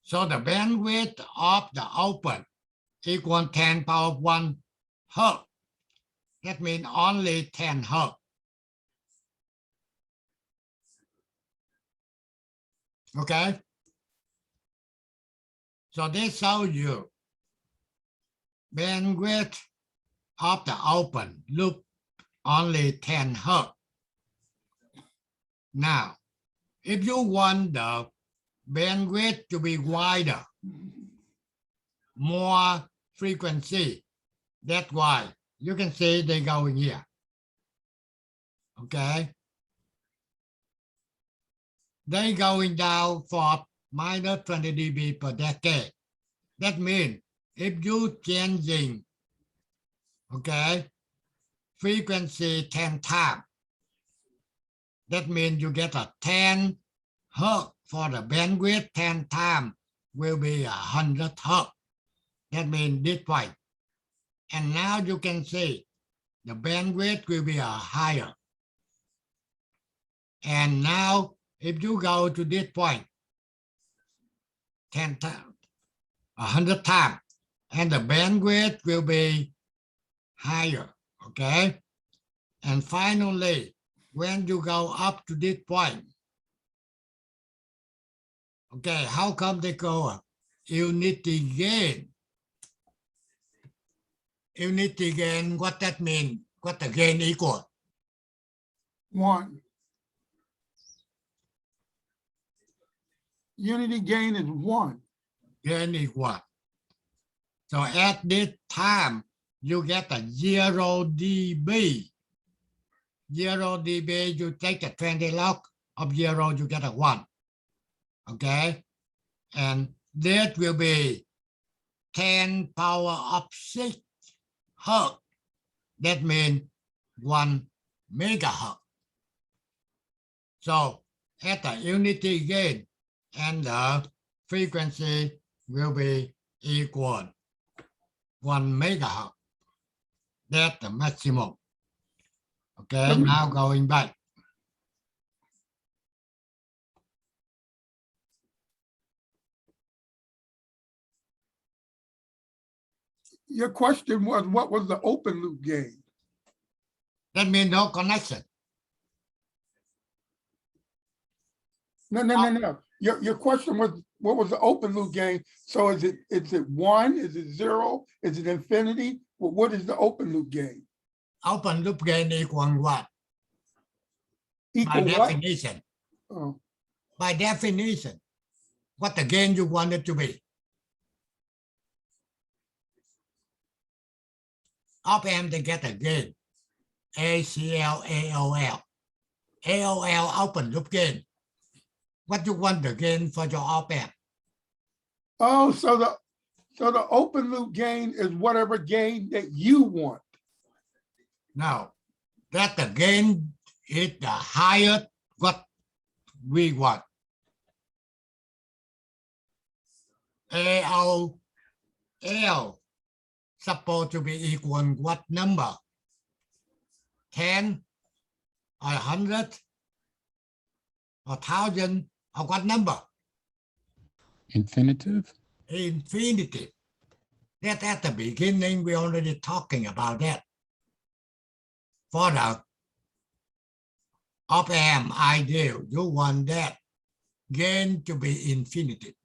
So the bandwidth of the open equal 10 power 1 hertz. That means only 10 hertz. Okay. So this shows you bandwidth of the open loop only 10 hertz. Now, if you want the bandwidth to be wider, more frequency, that's why you can see they go in here. Okay. They going down for minus 20 dB per decade. That means if you changing, okay, frequency 10 times, that means you get a 10 hertz for the bandwidth. 10 times will be 100 hertz. That means this way. And now you can see the bandwidth will be higher. And now if you go to this point, 10 times, 100 times, and the bandwidth will be higher, okay? And finally, when you go up to this point, okay, how come they go up? Unity gain. Unity gain, what that mean? What the gain equal? 1. Unity gain is 1. Gain is what? So at this time, you get a 0 dB. 0 dB, you take the 20 log of 0, you get a 1. Okay? And that will be 10 power of 6 hertz. That means 1 megahertz. So at the unity gain and the frequency will be equal 1 megahertz. That's the maximum. Okay, now going back. Your question was, what was the open loop gain? That means no connection. No. Your question was, what was the open loop gain? So is it 1? Is it 0? Is it infinity? Well, what is the open loop gain? Open loop gain equal what? By Equal what? definition. Oh, By definition, what the gain you want it to be. Op amp they get a gain. ACL, AOL. AOL open loop gain. What you want the gain for your op amp? oh, so the open loop gain is whatever gain that you want. Now, that the gain is the higher what we want. AOL supposed to be equal what number? 10 or 100 or 1,000 or what number? Infinitive? Infinity. That at the beginning, we already talking about that. For the op amp ideal, you want that gain to be infinity.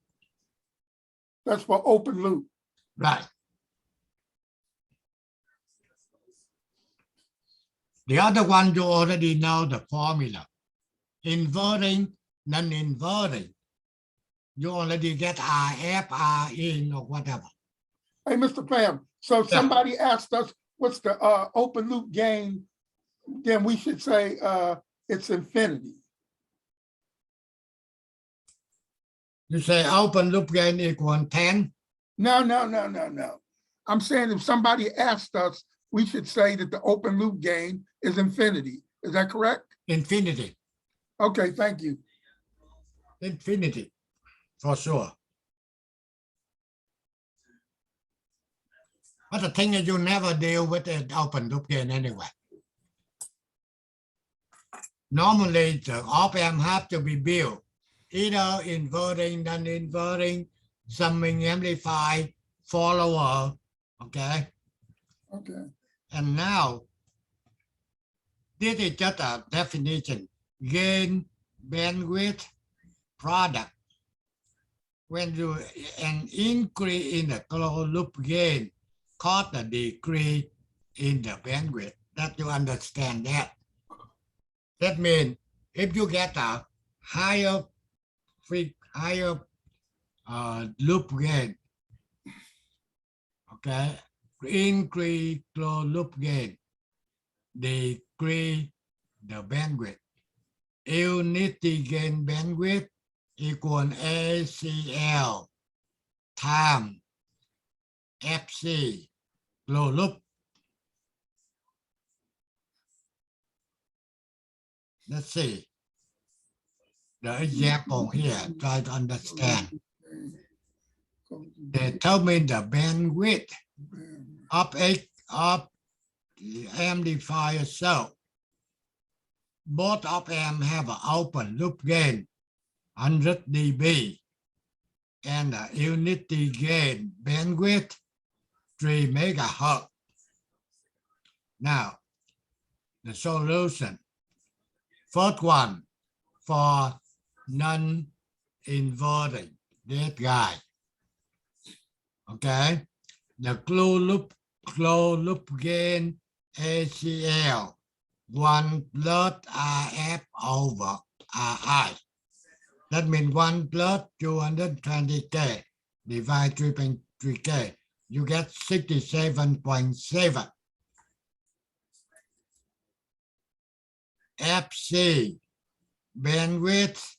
That's for open loop. Right. The other one, you already know the formula. Inverting, non-inverting. You already get RF, Rin, or whatever. Hey, Mr. Pham, so if somebody asked us, what's the open loop gain, then we should say it's infinity. You say open loop gain equal 10? No. I'm saying if somebody asked us, we should say that the open loop gain is infinity. Is that correct? Infinity. Okay, thank you. Infinity, for sure. But the thing is, you never deal with an open loop gain anyway. Normally, the op amp have to be built either inverting, non-inverting, summing amplify follower. Okay. Okay, And now, this is just a definition. Gain, bandwidth, product. When you an increase in the closed loop gain cause a decrease in the bandwidth. That you understand that. That means if you get a higher loop gain, okay, increase closed loop gain, decrease the bandwidth. Unity gain bandwidth equal ACL time FC closed loop. Let's see the example here. Try to understand. Determine the bandwidth of the amplifier cell. Both of them have an open loop gain 100 dB and a unity gain bandwidth 3 megahertz. Now, the solution. First one for non-inverting, that guy. Okay, the closed loop gain ACL 1 plus RF over RI. That means 1 plus 220K divide 3.3K. You get 67.7. FC bandwidth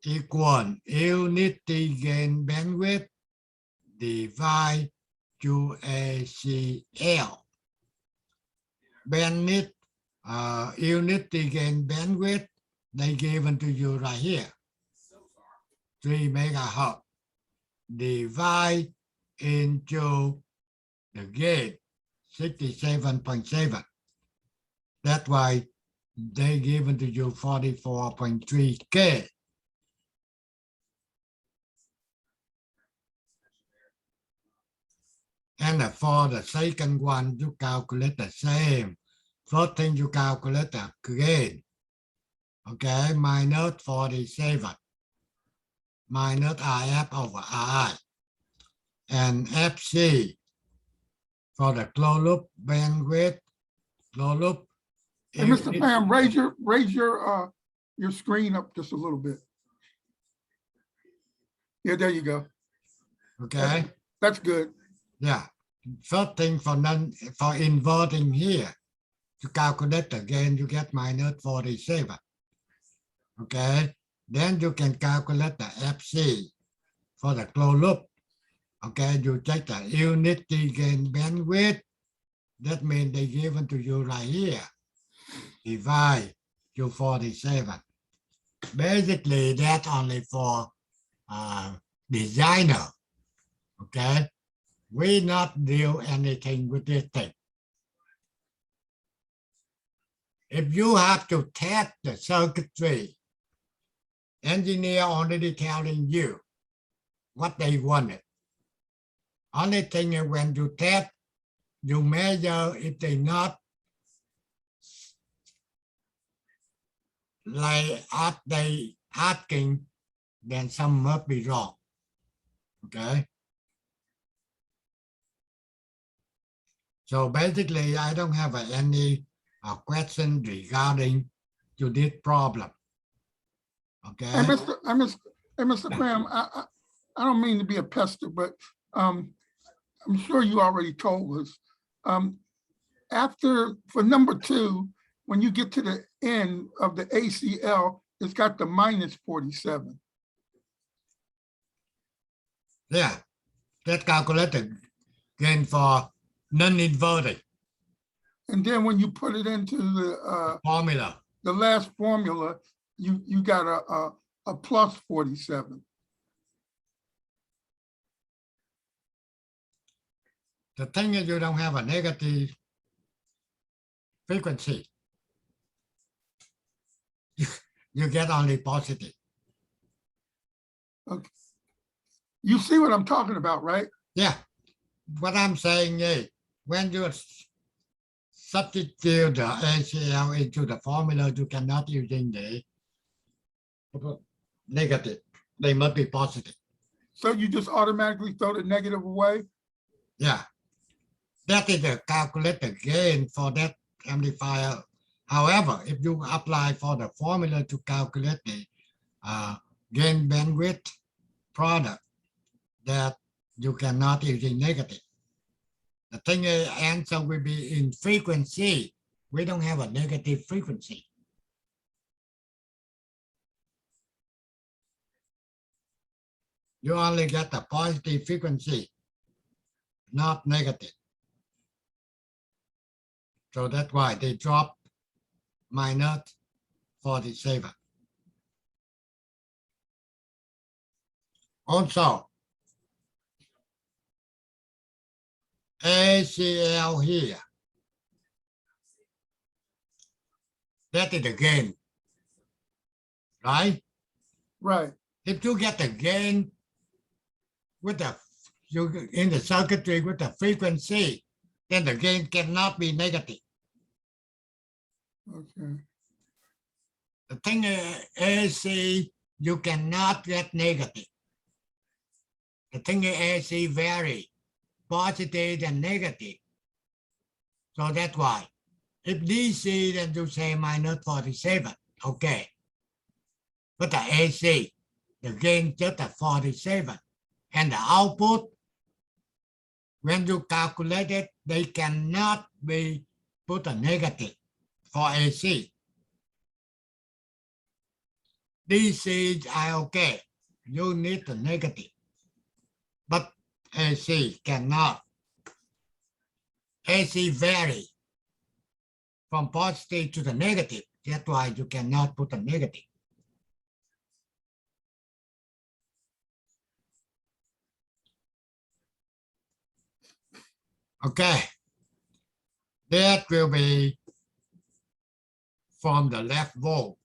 equal unity gain bandwidth divide ACL. Bandwidth, unity gain bandwidth, they given to you right here. 3 megahertz. Divide into the gain, 67.7. That's why they given to you 44.3K. And for the second one, you calculate the same. First thing you calculate the gain. Okay, minus 47. Minus IF over RI. And FC for the closed loop bandwidth, closed loop. hey, Mr. Pham, raise your screen up just a little bit. Yeah, there you go. Okay. That's good. Yeah. First thing for inverting here, to calculate the gain, you get minus 47. Okay. Then you can calculate the FC for the closed loop. Okay. You take the unity gain bandwidth. That means they given to you right here. Divide to 47. Basically, that's only for designer. Okay. We not do anything with this thing. If you have to test the circuitry, engineer already telling you what they wanted. Only thing is when you test, you measure if they not like as they asking, then some must be wrong. Okay. So basically, I don't have any question regarding to this problem. Okay. Hey, Mr. Pham, I don't mean to be a pester, but I'm sure you already told us. For number 2, when you get to the end of the ACL, it's got the minus 47. Yeah, that calculated gain for non-inverting And then when you put it into the formula. the last formula, you got a plus 47. The thing is you don't have a negative frequency. You get only positive. Okay. You see what I'm talking about, right? Yeah, what I'm saying is, when you substitute the ACL into the formula, you cannot using the negative. They must be positive. So you just automatically throw the negative away? Yeah. That is the calculated gain for that amplifier. However, if you apply for the formula to calculate the gain bandwidth product, that you cannot using negative. The thing is, answer will be in frequency. We don't have a negative frequency. You only get a positive frequency, not negative. So that's why they drop minus 47. Also, ACL here. That is the gain, right? Right. If you get the gain with the in the circuitry with the frequency, then the gain cannot be negative. Okay. The thing is, AC, you cannot get negative. The thing is, AC vary, positive and negative. So that's why. If DC, then you say minus 47, okay. But the AC, the gain just at 47. And the output, when you calculate it, they cannot be put a negative for AC. DC are okay. You need the negative. But AC cannot. AC vary from positive to the negative. That's why you cannot put a negative. Okay. That will be from the left volt.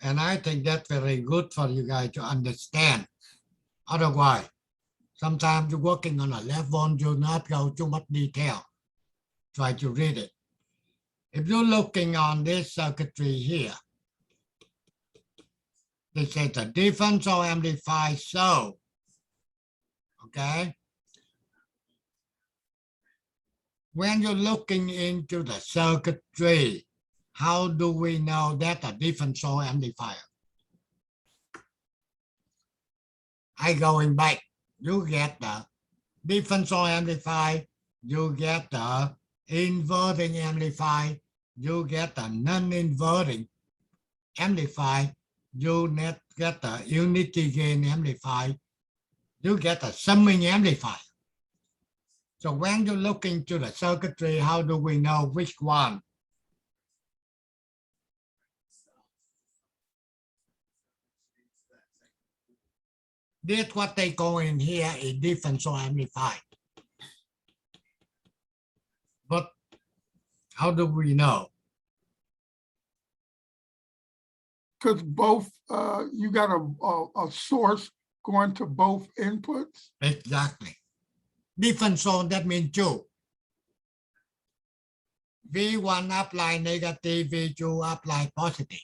And I think that's very good for you guys to understand. Otherwise, sometimes you're working on a left volt, you not go too much detail. Try to read it. If you're looking on this circuitry here, this is the differential amplifier. So, okay. When you're looking into the circuitry, how do we know that a differential amplifier? I going back, you get the differential amplifier, you get the inverting amplifier, you get the non-inverting amplifier, you get the unity gain amplifier, you get a summing amplifier. So when you look into the circuitry, how do we know which one? That's what they call in here a differential amplifier. But how do we know? Because both, you got a source going to both inputs? Exactly. Differential, that means two. V1 apply negative, V2 apply positive.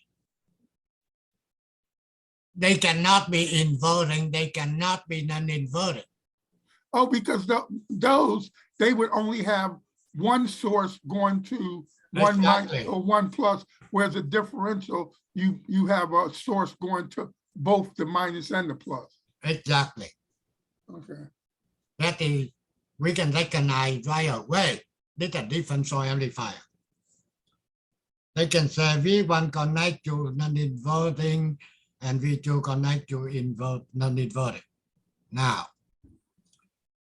They cannot be inverting, they cannot be non-inverting. Oh, because those, they would only have one source going to one minus Exactly. or one plus, whereas a differential, you have a source going to both the minus and the plus. Exactly. Okay. That is, we can recognize right away. This is a differential amplifier. They can say V1 connect to non-inverting and V2 connect to non-inverting. Now,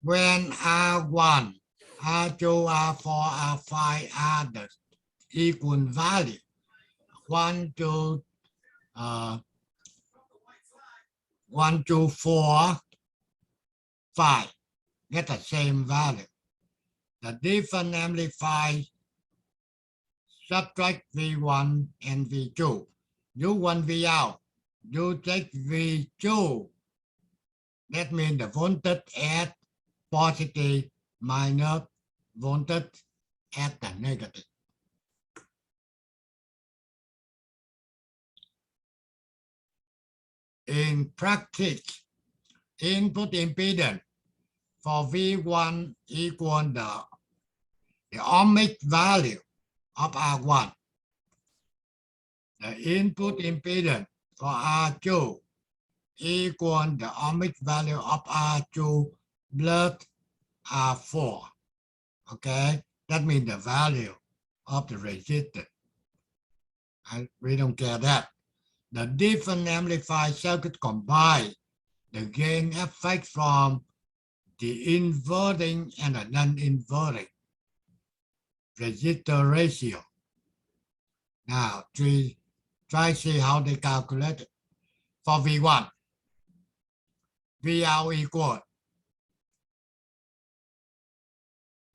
when R1, R2, R4, R5 are the equal value, 1, 2, 1, 2, 4, 5, get the same value. The different amplifier subtract V1 and V2. You want V out, you take V2 That means the voltage at positive minus voltage at the negative. In practice, input impedance for V1 equal the ohmic value of R1. The input impedance for R2 equal the ohmic value of R2 plus R4. Okay, that means the value of the resistance. We don't care that. The different amplified circuit combine the gain effect from the inverting and the non-inverting resistor ratio. Now, try see how they calculate it. For V1, VL equal.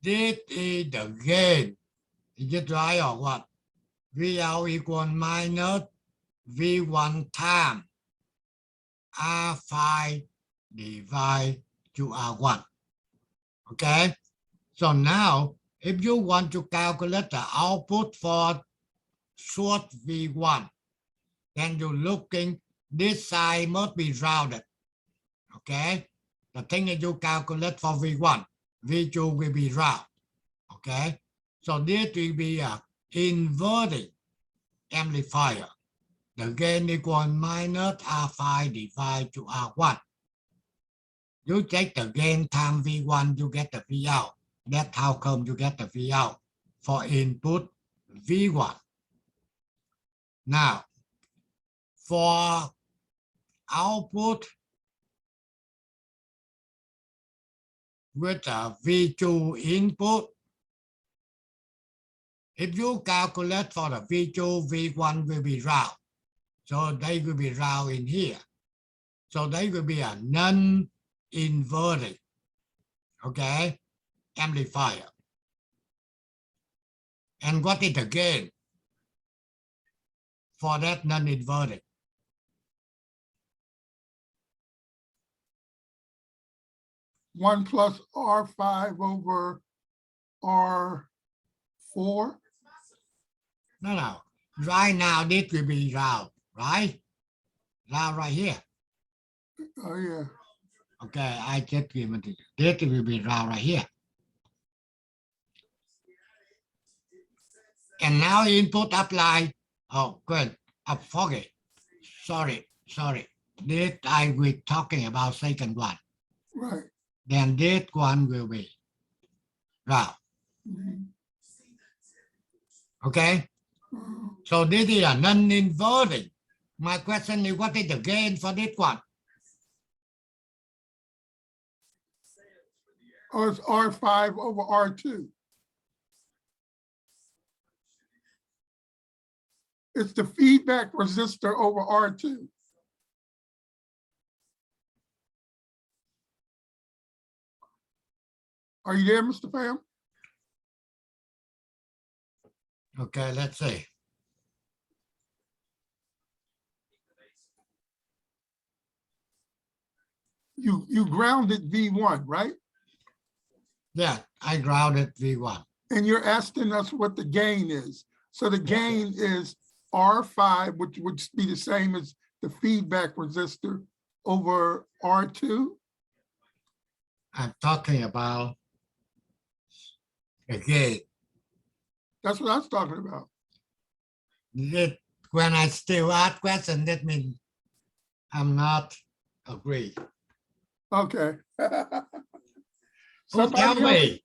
This is the gain. Is it right or what? VL equal minus V1 times R5 divided to R1. Okay? So now, if you want to calculate the output for short V1, then you're looking, this side must be rounded. Okay? The thing that you calculate for V1, V2 will be round. Okay? So this will be an inverting amplifier. The gain equal minus R5 divided to R1. You take the gain times V1, you get the V out. That's how come you get the V out for input V1. Now, for output with a V2 input, if you calculate for the V2, V1 will be round. So they will be round in here. So they will be a non-inverting, okay, amplifier. And what is the gain for that non-inverting? One plus R5 over R4. No. Right now, this will be round, right? Round right here. Oh, yeah. Okay, I just give it to you. This will be round right here. And now input apply. Oh, good. I forget. Sorry. This I will talking about second one. Right. Then this one will be round. Mhm. Okay? So this is a non-inverting. My question is, what is the gain for this one? Or it's R5 over R2. It's the feedback resistor over R2. Are you there, Mr. Pham? Okay, let's see. You grounded V1, right? Yeah, I grounded V1. And you're asking us what the gain is. So the gain is R5, which would be the same as the feedback resistor over R2. I'm talking about the gain. That's what I was talking about. When I still ask question, that means I'm not agree. Okay. So tell me.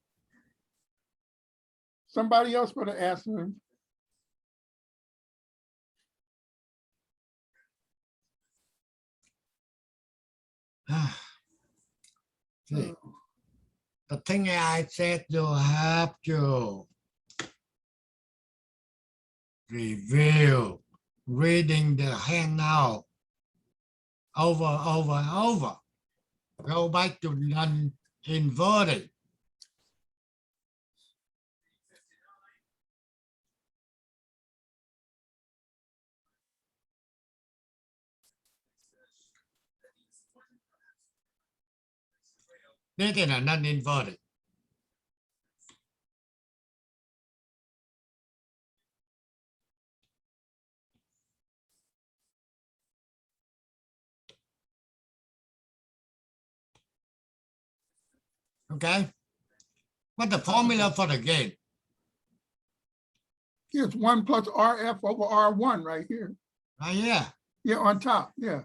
Somebody else better ask him. See, the thing I said, you have to review, reading the handout over and over. Go back to non-inverting. This is a non-inverted. Okay. What's the formula for the gain? It's 1 plus RF over R1 right here. Right here. Yeah, on top, yeah.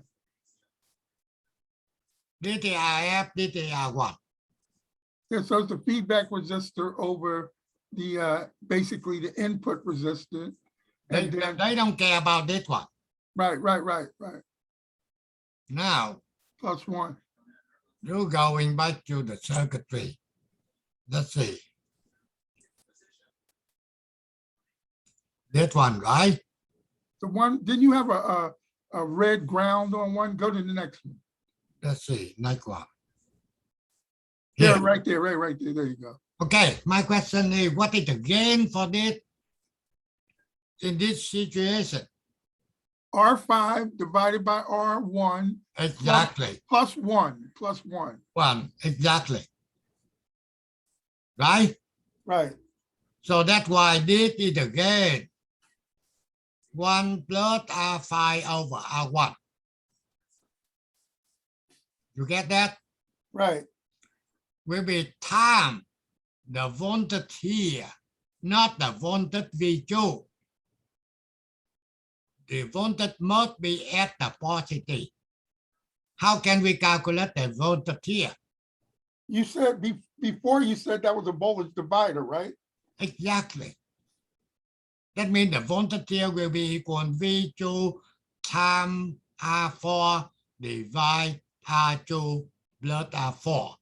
This is RF, this is R1. Yeah, so it's the feedback resistor over the, basically the input resistor. They, And then, they don't care about this one. right. Now, Plus 1. you're going back to the circuitry. Let's see. This one, right? The one, didn't you have a red ground on one? Go to the next one. Let's see, next one. Yeah, Here. right there, right there. There you go. Okay, my question is, what is the gain for this in this situation? R5 divided by R1 Exactly. plus 1. One, exactly. Right? Right. So that's why this is the gain. 1 plus R5 over R1. You get that? Right. Will be time the voltage here, not the voltage V2. The voltage must be at the positive. How can we calculate the voltage here? You said before you said that was a voltage divider, right? Exactly. That means the voltage here will be equal V2 times R4 divide R2 plus R4.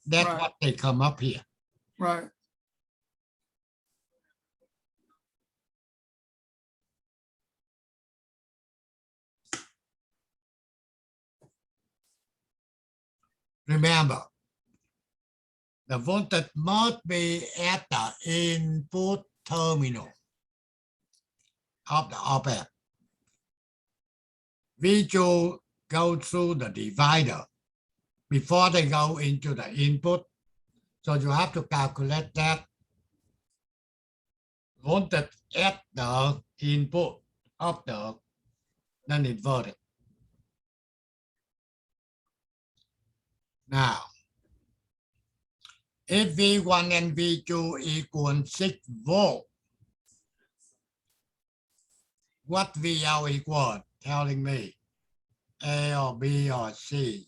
That's Right. what they come up here. Right. Remember, the voltage must be at the input terminal of the op-amp. V2 go through the divider before they go into the input. So you have to calculate that voltage at the input of the non-inverted. Now, if V1 and V2 equal 6 volt, what VL equal? Telling me A or B or C.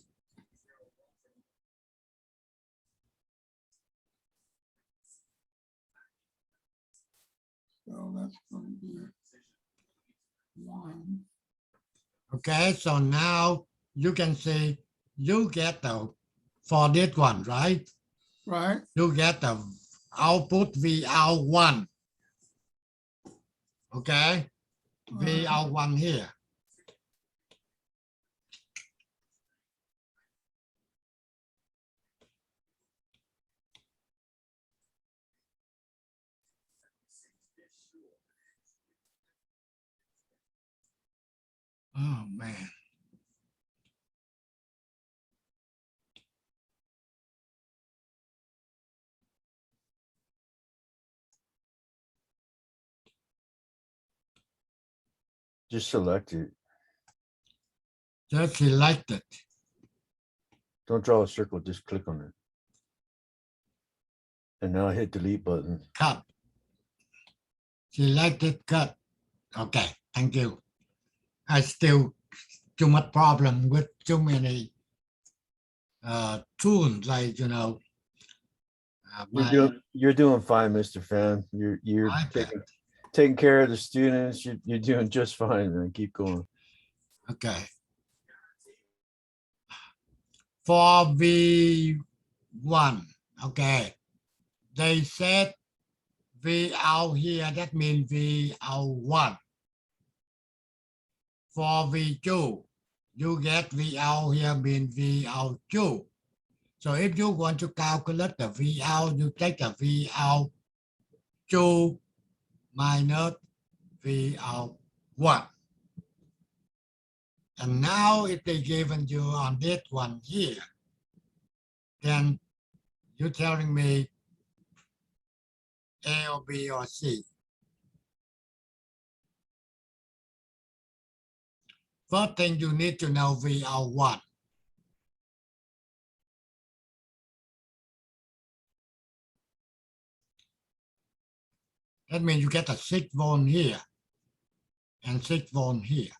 So that's going to be 1. Okay, so now you can see you get the, for this one, right? Right. You get the output VL1. Okay, VL1 here. Oh, man. Just select it. Just select it. Don't draw a circle, just click on it. And now hit delete button. Cut. Selected cut. Okay, thank you. I still too much problem with too many tools, like, you know. You're doing fine, Mr. Fan. You're taking care of the students. You're doing just fine, man. Keep going. Okay. For V1, okay. They said V out here, that means V out 1. For V2, you get V out here means V out 2. So if you want to calculate the V out, you take the V out 2 minus V out 1. And now if they given you on this one here, then You telling me A or B or C? First thing you need to know VL1. That means you get a 6 volt here and 6 volt here.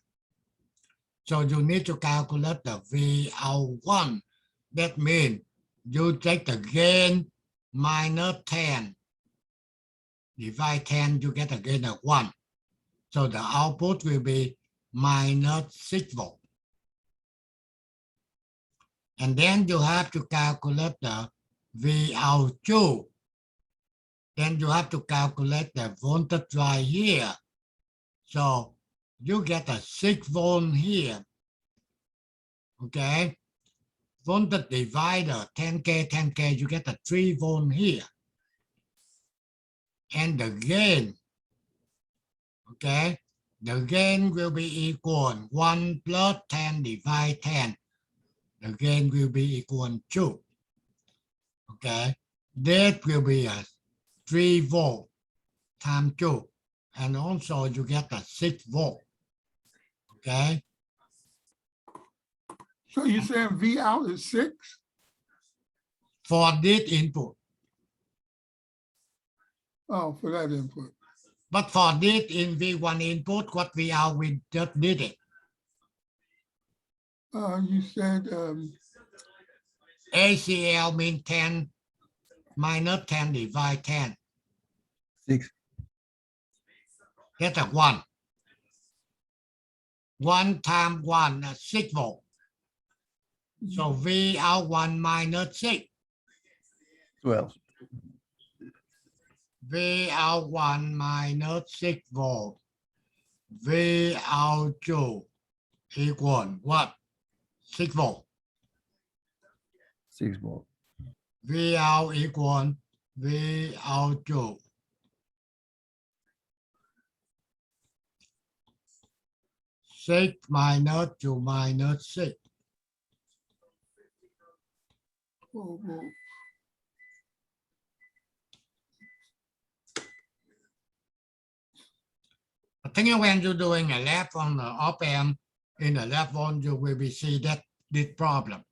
So you need to calculate the VL1. That means you take the gain minus 10. Divide 10, you get a gain of 1. So the output will be minus 6 volt. And then you have to calculate the VL2. Then you have to calculate the voltage right here. So you get a 6 volt here. Okay. Voltage divider 10K, 10K, you get a 3 volt here. And the gain, okay, the gain will be equal 1 plus 10 divide 10. The gain will be equal to, okay, that will be a 3 volt times 2. And also you get a 6 volt, okay? So you're saying V out is 6? For this input. Oh, for that input. But for this in V1 input, what we are, we just did it. You said ACL means 10 minus 10 divide 10. 6. That's a 1. 1 times 1 is 6 volt. So V out 1 minus 6. 12. V out 1 minus 6 volt. V out 2 equal what? 6 volt. 6 volt. V out equal V out 2. 6 minus 2 minus 6. oh, well, I think when you're doing a lab on the op amp in the lab one, you will be see that this problem.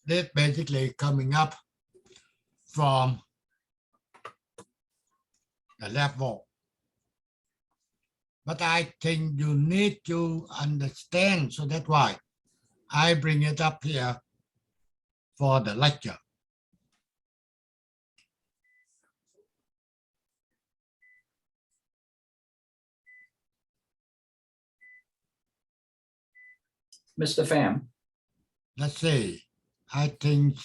This basically coming up from the lab volt. But I think you need to understand, so that's why I bring it up here for the lecture. Mr. Pham, Let's see. I think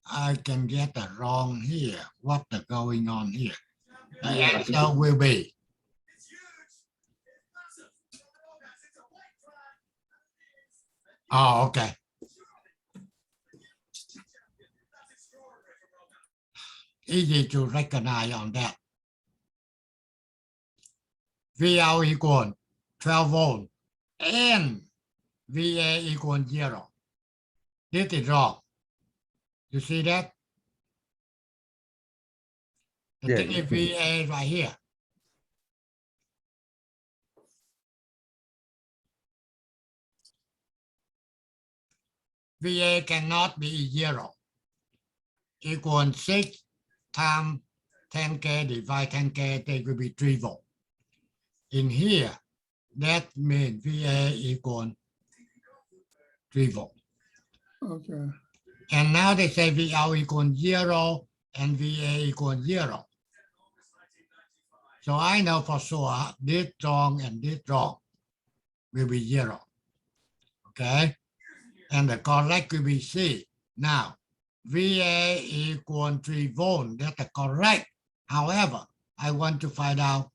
I can get it wrong here. What is going on here? The Yeah. answer will be oh, okay. Easy to recognize on that. VL equal 12 volt and VA equal 0. This is wrong. You see that? The thing is VA right here. VA cannot be 0. Equal 6 times 10K divide 10K, they will be 3 volt. In here, that means VA equal 3 volt. okay. And now they say VL equal 0 and VA equal 0. So I know for sure this wrong and this wrong will be 0. Okay? And the correct will be C. Now, VA equal 3 volt, that's the correct. However, I want to find out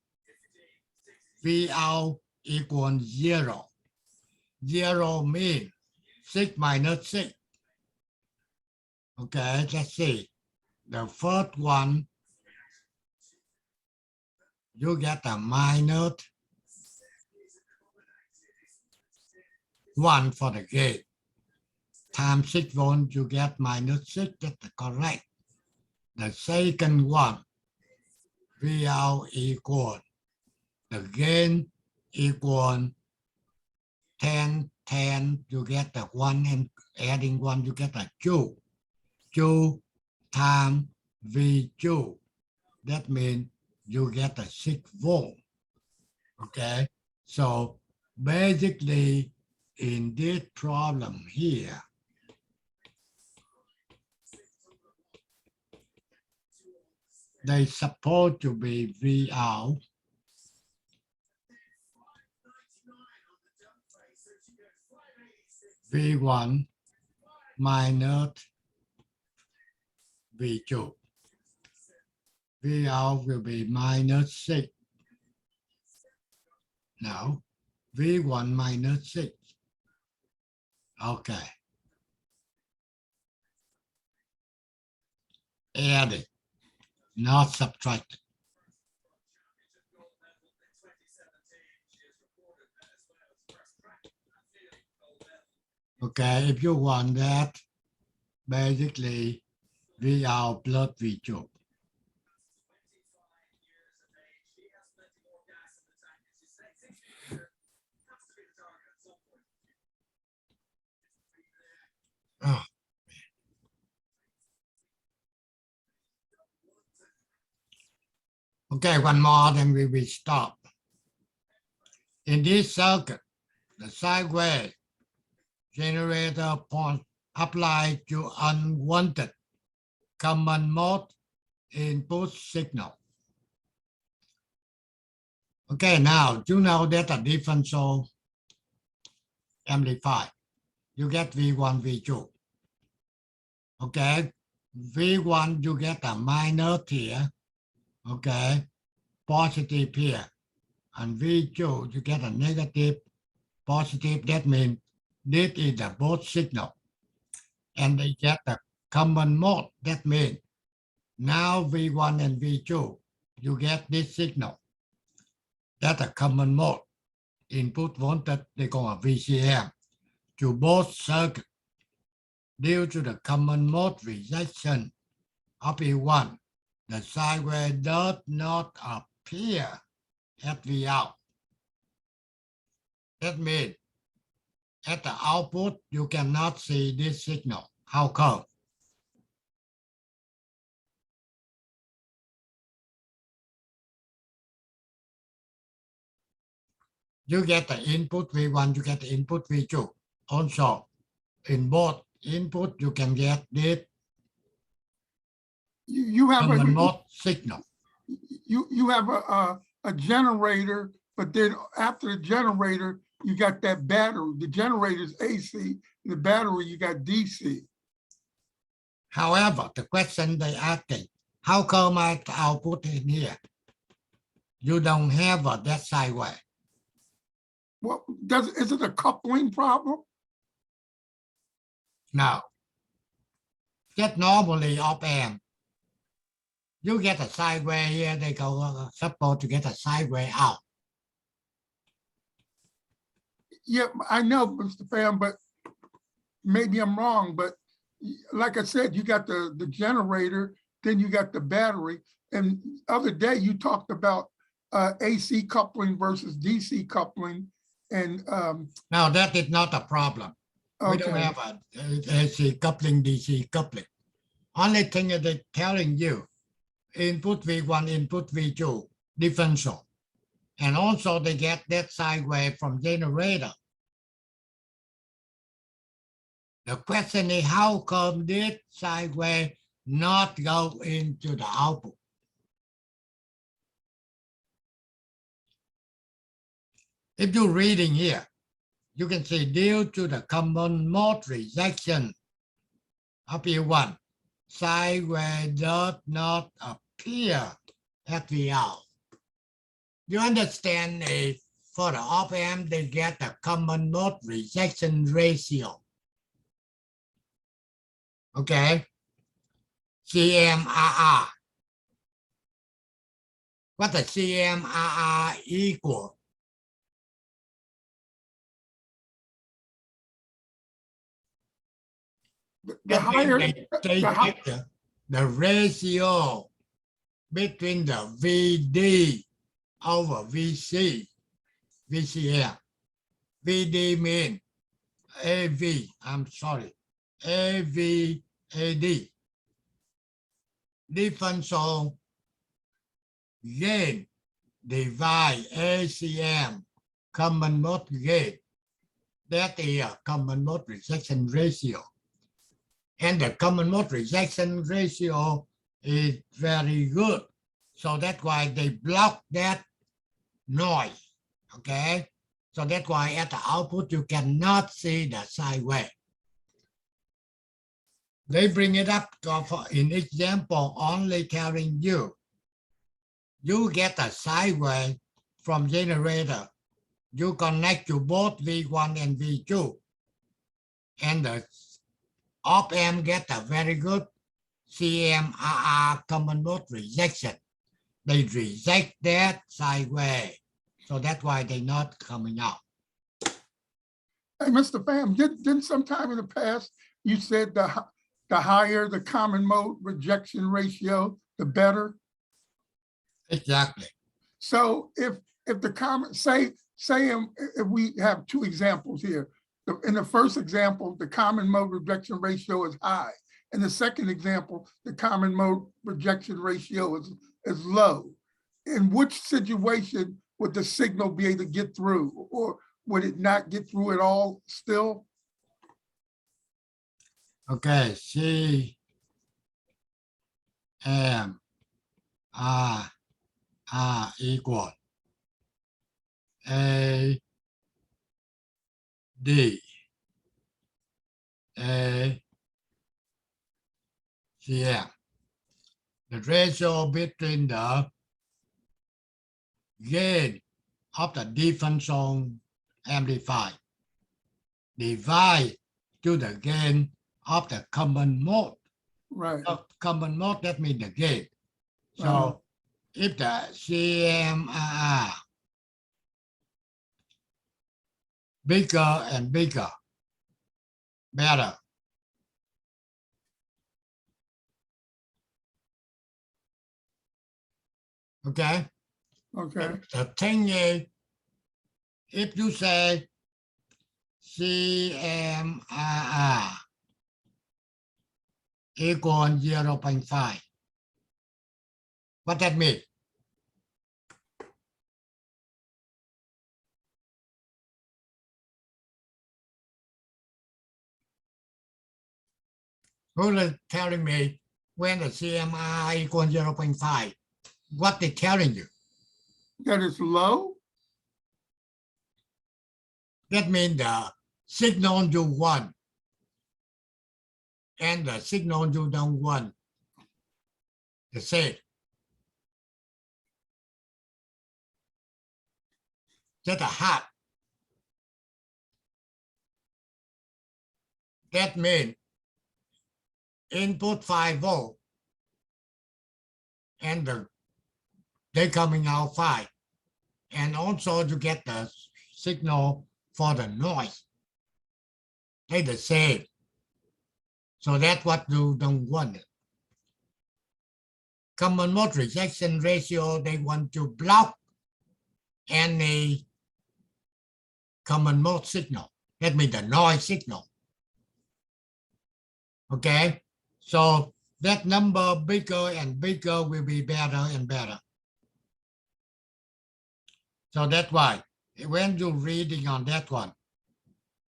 VL equal 0. 0 means 6 minus 6. Okay, let's see. The first one, you get a minus 1 for the gate. times 6 volts, you get -6. That's correct. The second one, Vout equal the gain equal 10, 10, you get the 1 and adding 1, you get a Q. Q times VQ. That means you get a 6 volt. Okay, so basically in this problem here, they supposed to be Vout V1 minus V2. Vout will be -6. Now, V1 -6. Okay. Added, not subtracted. Okay, if you want that, basically Vout plus V2. Oh. Okay, one more, then we will stop. In this circuit, the sideways generator point applied to unwanted common mode input signal. Okay, now you know that a differential amplifier, you get V1, V2. Okay, V1 you get a minus here, okay, positive here, and V2 you get a negative, positive. That means this is the both signal, and they get the common mode. That means now V1 and V2 you get this signal. That's a common mode. Input voltage they call a VCM to both circuits. Due to the common mode rejection of E1, the sideways does not appear at Vout. That means at the output, you cannot see this signal. How come? You get the input V1, you get the input V2. Also, in both input, you can get this You have common a, mode signal. you have a generator, but then after the generator, you got that battery. The generator is AC, the battery you got DC. However, the question they asking, how come I output in here? You don't have that sideway. Well, is it a coupling problem? No. Just normally op amp. You get a sideway here, they go supposed to get a sideway out. Yeah, I know, Mr. Pham, but maybe I'm wrong, but like I said, you got the generator, then you got the battery. And other day you talked about AC coupling versus DC coupling. And Now that is not a problem. We don't okay, have a AC coupling, DC coupling. Only thing that they're telling you, input V1, input V2, differential. And also they get that sideway from generator. The question is how come this sideway not go into the output? If you're reading here, you can see due to the common mode rejection of E1, sideway does not appear at Vout. You understand if for the op amp, they get the common mode rejection ratio. Okay, CMRR. What the CMRR equal? The That means higher, they the hi- take the ratio between the VD over VCM. VD mean I'm sorry, AVAD. Differential gain divide ACM, common mode gain. That is a common mode rejection ratio. And the common mode rejection ratio is very good. So that's why they block that noise. Okay. So that's why at the output, you cannot see the sine wave. They bring it up in example, only telling you, you get a sine wave from generator. You connect to both V1 and V2. And the op amp get a very good CMRR common mode rejection. They reject that sine wave. So that's why they're not coming out. Hey, Mr. Pham, didn't sometime in the past, you said the higher the common mode rejection ratio, the better? Exactly. So if the common, say if we have two examples here, in the first example, the common mode rejection ratio is high. In the second example, the common mode rejection ratio is low. In which situation would the signal be able to get through, or would it not get through at all still? Okay, CMRR equal AD ACM. The ratio between the gain of the differential amplifier divide to the gain of the common mode. Right. Common mode, that means the gain. So Uh-huh. if the CMRR bigger and bigger, better. Okay. Okay. The thing is, if you say CMRR equal 0.5, what that mean? Who is telling me when the CMRR equal 0.5? What they telling you? That is low? That means the signal you want and the signal you don't want the same. That's a hard. That means input 5 volt and they coming out 5. And also to get the signal for the noise. They the same. So that's what you don't want. Common mode rejection ratio, they want to block any common mode signal. That means the noise signal. Okay, so that number bigger and bigger will be better and better. So that's why when you're reading on that one,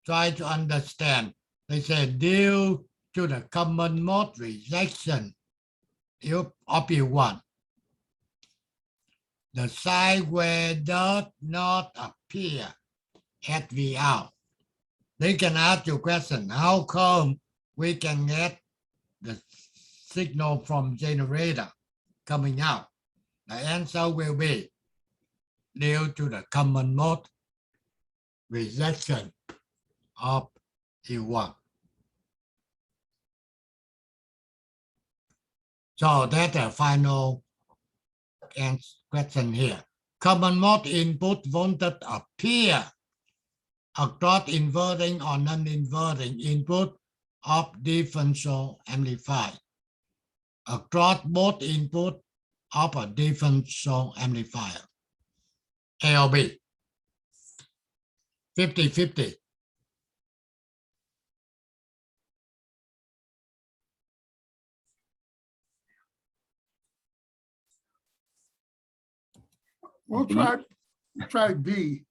try to understand. They say due to the common mode rejection of U1, the sine wave does not appear at V out. They can ask you a question, how come we can get the signal from generator coming out? The answer will be due to the common mode rejection of U1. So that's the final question here. Common mode input voltage appear across inverting or non-inverting input of differential amplifier across both input of a differential amplifier. A or B? 50-50. We'll B. try B.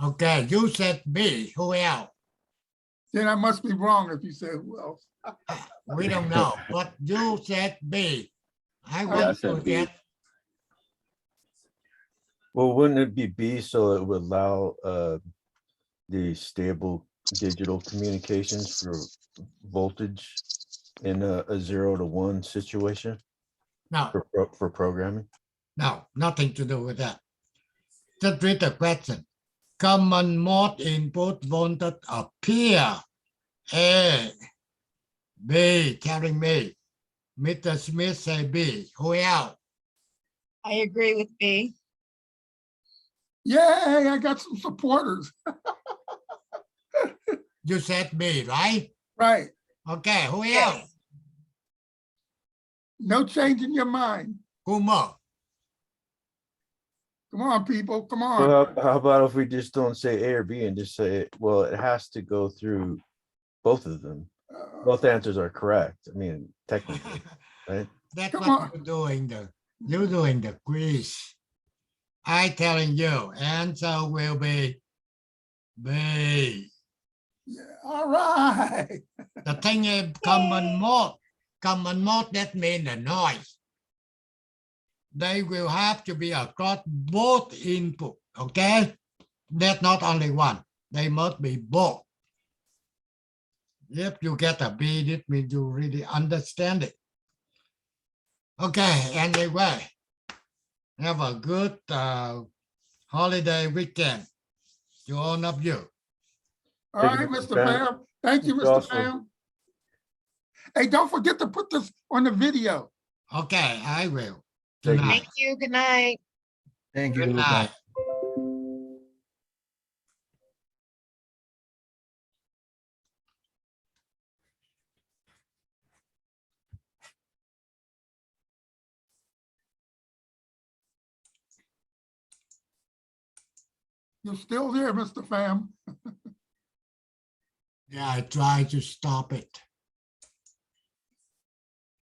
Okay, you said B. Who else? Then I must be wrong if you say who else. We don't know, but you said B. I I want to said B. get, Well, wouldn't it be B so it would allow the stable digital communications for voltage in a 0 to 1 situation no, for programming? no, nothing to do with that. Just read the question. Common mode input voltage appear. A, B, telling me. Mr. Smith say B. Who else? I agree with B. Yay, I got some supporters. You said B, right? Right. Okay, who Yes. else? No change in your mind. Who more? Come on, people. Come on. Well, how about if we just don't say A or B and just say, well, it has to go through both of them. Both answers are correct. I mean, technically, right? That's Come what on. you're doing the quiz. I telling you, answer will be B. Yeah, all right. The thing is common mode. Common mode, that means the noise. They will have to be across both input, okay? That's not only one. They must be both. If you get a B, it means you really understand it. Okay, anyway, have a good holiday weekend to all of you. All Thank right, you, Mr. Pam. Pham. Thank you, It's Mr. awesome. Pham. Hey, don't forget to put this on the video. Okay, I will. Thank you. Tonight. Thank you. Good night. Thank you. Good night. You're still there, Mr. Pham. Yeah, I try to stop it.